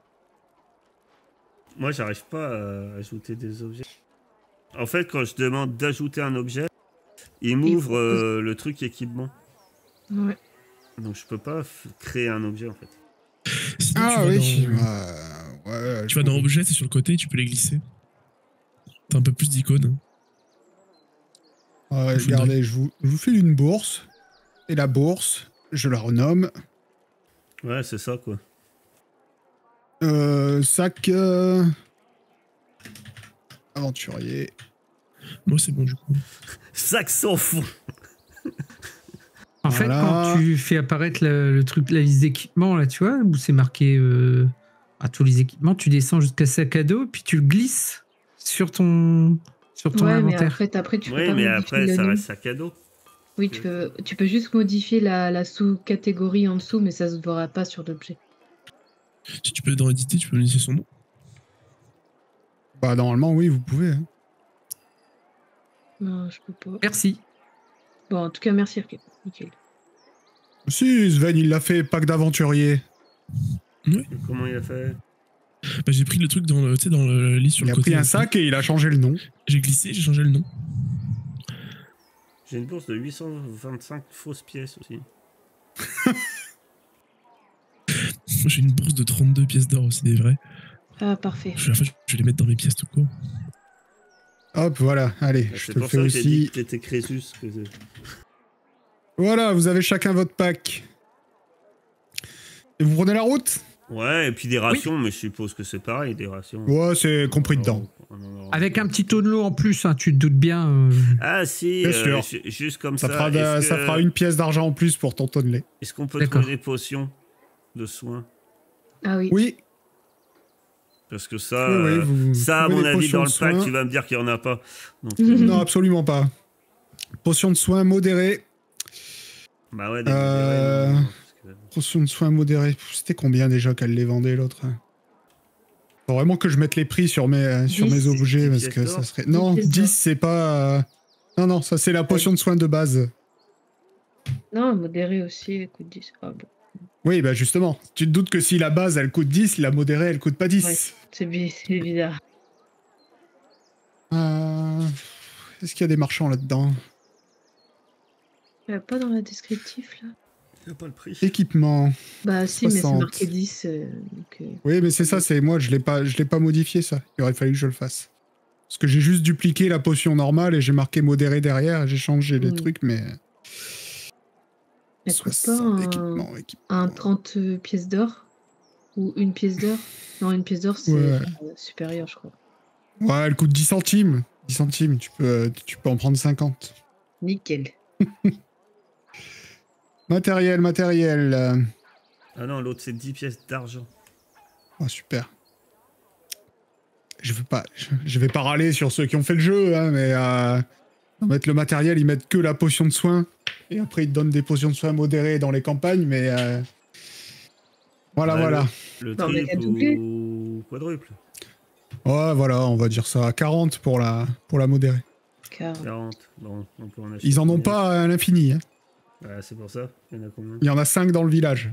Moi, j'arrive pas à ajouter des objets. En fait, quand je demande d'ajouter un objet, il m'ouvre propose- le truc équipement. Ouais. Donc, je peux pas créer un objet, en fait. Sinon, Ah tu vas oui, dans- ouais, Tu vas dans objet, c'est sur le côté, tu peux les glisser. T'as un peu plus d'icônes. Ouais, regardez, je vous file une bourse, et la bourse, je la renomme Ouais, c'est ça, quoi. sac aventurier. Moi, c'est bon, du coup. Sac sans fond. En fait, Voilà. quand tu fais apparaître le truc, la liste d'équipements, là, tu vois, où c'est marqué à tous les équipements, tu descends jusqu'à sac à dos, puis tu le glisses sur ton Ouais, mais inventaire. après, tu peux Oui, pas mais modifier après, le ça nom. reste sac à dos. Oui, tu peux juste modifier la sous-catégorie en dessous, mais ça se verra pas sur l'objet. Si tu peux dans éditer, tu peux laisser son nom. Bah normalement oui, vous pouvez. Hein. Non, je peux pas. Merci. Bon, en tout cas, merci, Arcade. Nickel. Si, Sven, il l'a fait, pack d'aventurier. Comment il a fait? Bah, j'ai pris le truc dans le, tu sais, dans le lit sur Il le a côté. pris un sac et il a changé le nom. J'ai glissé, j'ai changé le nom. J'ai une bourse de 825 fausses pièces aussi. Moi, j'ai une bourse de 32 pièces d'or aussi, des vrais. Ah, parfait. En fait, je vais les mettre dans mes pièces tout court. Hop, voilà, allez, je C'est te le pour fais ça que j'ai dit aussi. que t'étais Crésus. Voilà, vous avez chacun votre pack. Et vous prenez la route? Ouais, et puis des rations, mais je suppose que c'est pareil, des rations. Ouais, c'est compris dedans. Avec un petit tonneau en plus, hein, tu te doutes bien. Ah si, Bien sûr. juste comme Ça ça. fera, est-ce ça que- fera une pièce d'argent en plus pour ton tonnelet. Est-ce qu'on peut D'accord. trouver des potions de soins? Ah oui. Oui, Parce que ça, oui, vous ça à trouvez mon des avis, potions dans le de pack, soins. tu vas me dire qu'il n'y en a pas. Donc, Non, absolument pas. Potion de soins modérée. bah ouais, des Euh, modérés, non, parce que- Potion de soins modérée. C'était combien déjà qu'elle les vendait l'autre? Faut vraiment que je mette les prix sur mes 10, objets 10 parce pièces que ça d'or. serait. Non, 10 pièces 10 c'est pas. Non, ça c'est la potion de soins de base. Non, modéré aussi, elle coûte 10. Ah bon. Oui, bah justement. Tu te doutes que si la base elle coûte 10, la modérée elle coûte pas 10. Ouais. C'est bizarre. Est-ce qu'il y a des marchands là-dedans? Pas dans la descriptif, là. Il n'y a pas le prix. Équipement. Bah si, mais c'est 60. marqué 10. Donc, Oui, mais c'est ça, c'est moi, je l'ai pas modifié ça. Il aurait fallu que je le fasse. Parce que j'ai juste dupliqué la potion normale et j'ai marqué modéré derrière et j'ai changé les Oui. trucs, mais. elle coûte pas 60 équipements. un 30 pièces d'or? Ou une pièce d'or? Non, une pièce d'or, c'est Ouais. supérieur, je crois. Ouais, elle coûte 10 centimes. 10 centimes, tu peux en prendre 50. Nickel. Matériel. Ah non, l'autre, c'est 10 pièces d'argent. Oh, super. Je vais pas râler sur ceux qui ont fait le jeu, hein, mais en mettre le matériel, ils mettent que la potion de soin. Et après, ils te donnent des potions de soin modérées dans les campagnes, mais voilà, Ouais, voilà. Le Non, mais triple elle a doublé. ou quadruple. Ouais, voilà, on va dire ça à 40 pour la modérée. Car... 40. Bon, on peut en acheter. Ils en ont combien? pas à l'infini. Hein. Ouais, c'est pour ça. Il y en a combien? Il y en a 5 dans le village.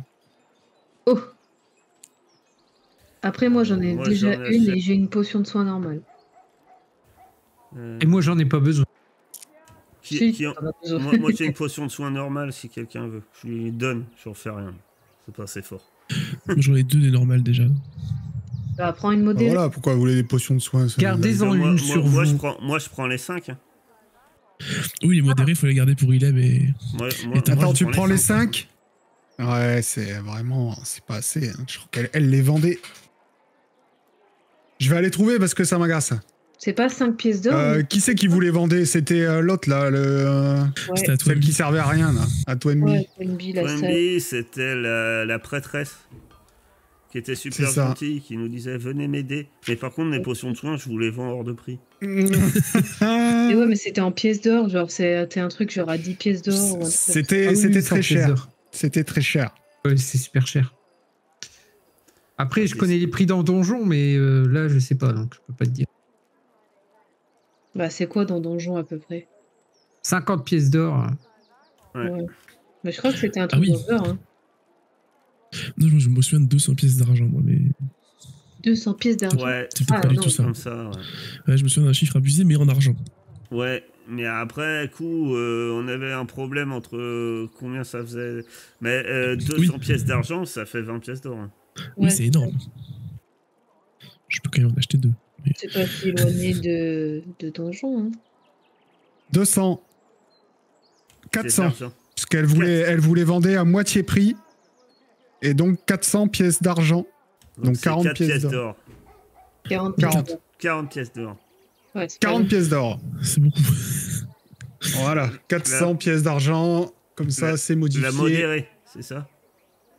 Oh! Après, moi, j'en ai Moi, déjà j'en ai une fait. et j'ai une potion de soin normale. Et moi, j'en ai pas besoin. Qui Si, en- t'en as besoin. moi, j'ai une potion de soin normale si quelqu'un veut. Je lui donne, je refais rien. C'est pas assez fort. Moi, j'en ai 2 des normales déjà. Bah, prends une Ah, modérée. voilà, pourquoi vous voulez des potions de soins ça Gardez-en Moi, une moi, sur moi, vous. moi, je prends les 5. Hein. Oui, les modérés, il faut les garder pour Ileb et. Moi, Attends, je tu prends les cinq. 5? Ouais, c'est vraiment... C'est pas assez. Hein. Je crois qu'elle elle les vendait. Je vais aller trouver parce que ça m'agace. C'est pas 5 pièces d'or Qui c'est qui vous les vendait? C'était l'autre, là, C'était à toi. celle qui servait à rien, là. À Toynbee. Ouais, Toynbee, la salle. Toynbee, c'était la prêtresse qui était super C'est ça. gentille, qui nous disait venez m'aider. Mais par contre, les potions de soins, je vous les vends hors de prix. Et ouais, mais c'était en pièces d'or, genre c'était un truc genre à 10 pièces d'or. ou un truc comme ça. C'était Ah oui, c'était 100 très pièces cher. d'or. C'était très cher. Ouais, c'est super cher. Après, je connais les prix dans Donjon, mais là, je sais pas, donc je peux pas te dire. Bah, c'est quoi dans Donjon à peu près? 50 pièces d'or. Ouais. Ouais. Mais je crois que c'était un truc oui. dans l'heure. Hein. Non, je me souviens de 200 pièces d'argent, moi, mais. 200 pièces d'argent. Ouais, C'est peut-être pas du tout ça. comme ça, ouais. Ouais, je me souviens d'un chiffre abusé, mais en argent. Ouais, mais après, coup, on avait un problème entre combien ça faisait. Mais 200 pièces d'argent, ça fait 20 pièces d'or. Hein. Oui, Ouais, c'est énorme. Je peux quand même en acheter 2. Mais... c'est pas si éloigné de Donjon. Hein. 200. Pièces 400. d'argent. Parce qu'elle voulait, elle voulait vendre à moitié prix. Et donc 400 pièces d'argent. Donc c'est 40 4 pièces d'or. 40 pièces 40. d'or. 40 pièces d'or. Ouais, c'est pas 40 mal. pièces d'or. C'est beaucoup. Voilà. 400 pièces d'argent. Comme ça, c'est modifié. La modérée, c'est ça?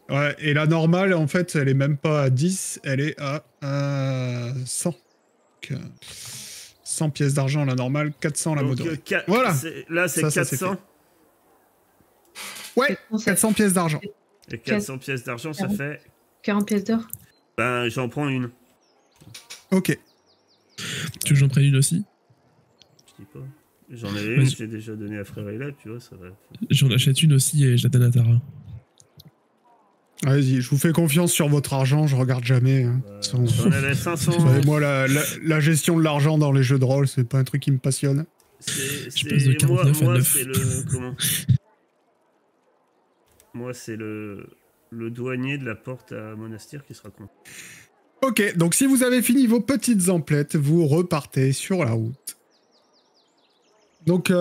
Ouais, et la normale, en fait, elle est même pas à 10, elle est à 100. Donc, 100 pièces d'argent, la normale, 400 la Donc, modérée. 4 Voilà. Là, c'est Ça, c'est 400. Ouais, 400 pièces d'argent. Et 400 pièces d'argent, ça 40. fait... 40 pièces d'or. Ben, j'en prends une. Ok. Tu veux que j'en prenne une aussi? Je dis pas. J'en ai une, j'ai déjà donné à Frère Hélène, tu vois, ça va. J'en achète une aussi et je la donne à Tara. Allez-y, je vous fais confiance sur votre argent, je regarde jamais. Hein. J'en avais 500. Vous savez, moi, la gestion de l'argent dans les jeux de rôle, c'est pas un truc qui me passionne. Je passe de 49 à moi 9. c'est le... Comment? Moi, c'est le douanier de la porte à Monastir qui sera con. Ok, donc si vous avez fini vos petites emplettes, vous repartez sur la route. Donc,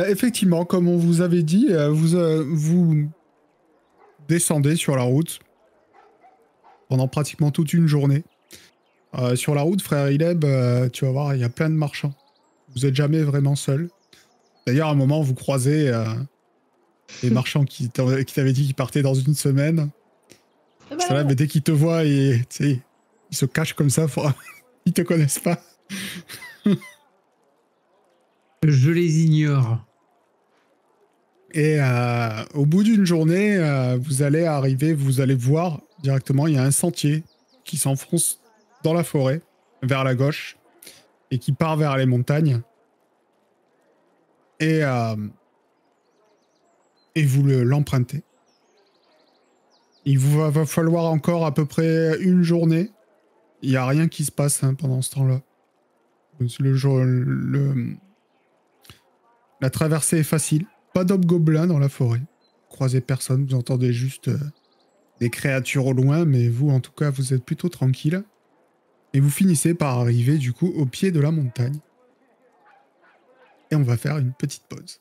effectivement, comme on vous avait dit, vous descendez sur la route pendant pratiquement toute une journée. Sur la route, frère Ileb, tu vas voir, il y a plein de marchands. Vous n'êtes jamais vraiment seul. D'ailleurs, à un moment, vous croisez les marchands qui t'avaient dit qu'ils partaient dans une semaine. Ah C'est là, mais dès qu'ils te voient, ils se cachent comme ça. Ils te connaissent pas. Je les ignore. Et au bout d'une journée, vous allez voir directement, il y a un sentier qui s'enfonce dans la forêt, vers la gauche, et qui part vers les montagnes. Et vous l'empruntez. Il vous va falloir encore à peu près une journée. Il n'y a rien qui se passe pendant ce temps-là. La traversée est facile. Pas d'hobgoblins dans la forêt. Vous croisez personne, vous entendez juste des créatures au loin, mais vous, en tout cas, vous êtes plutôt tranquille. Et vous finissez par arriver, du coup, au pied de la montagne. Et on va faire une petite pause.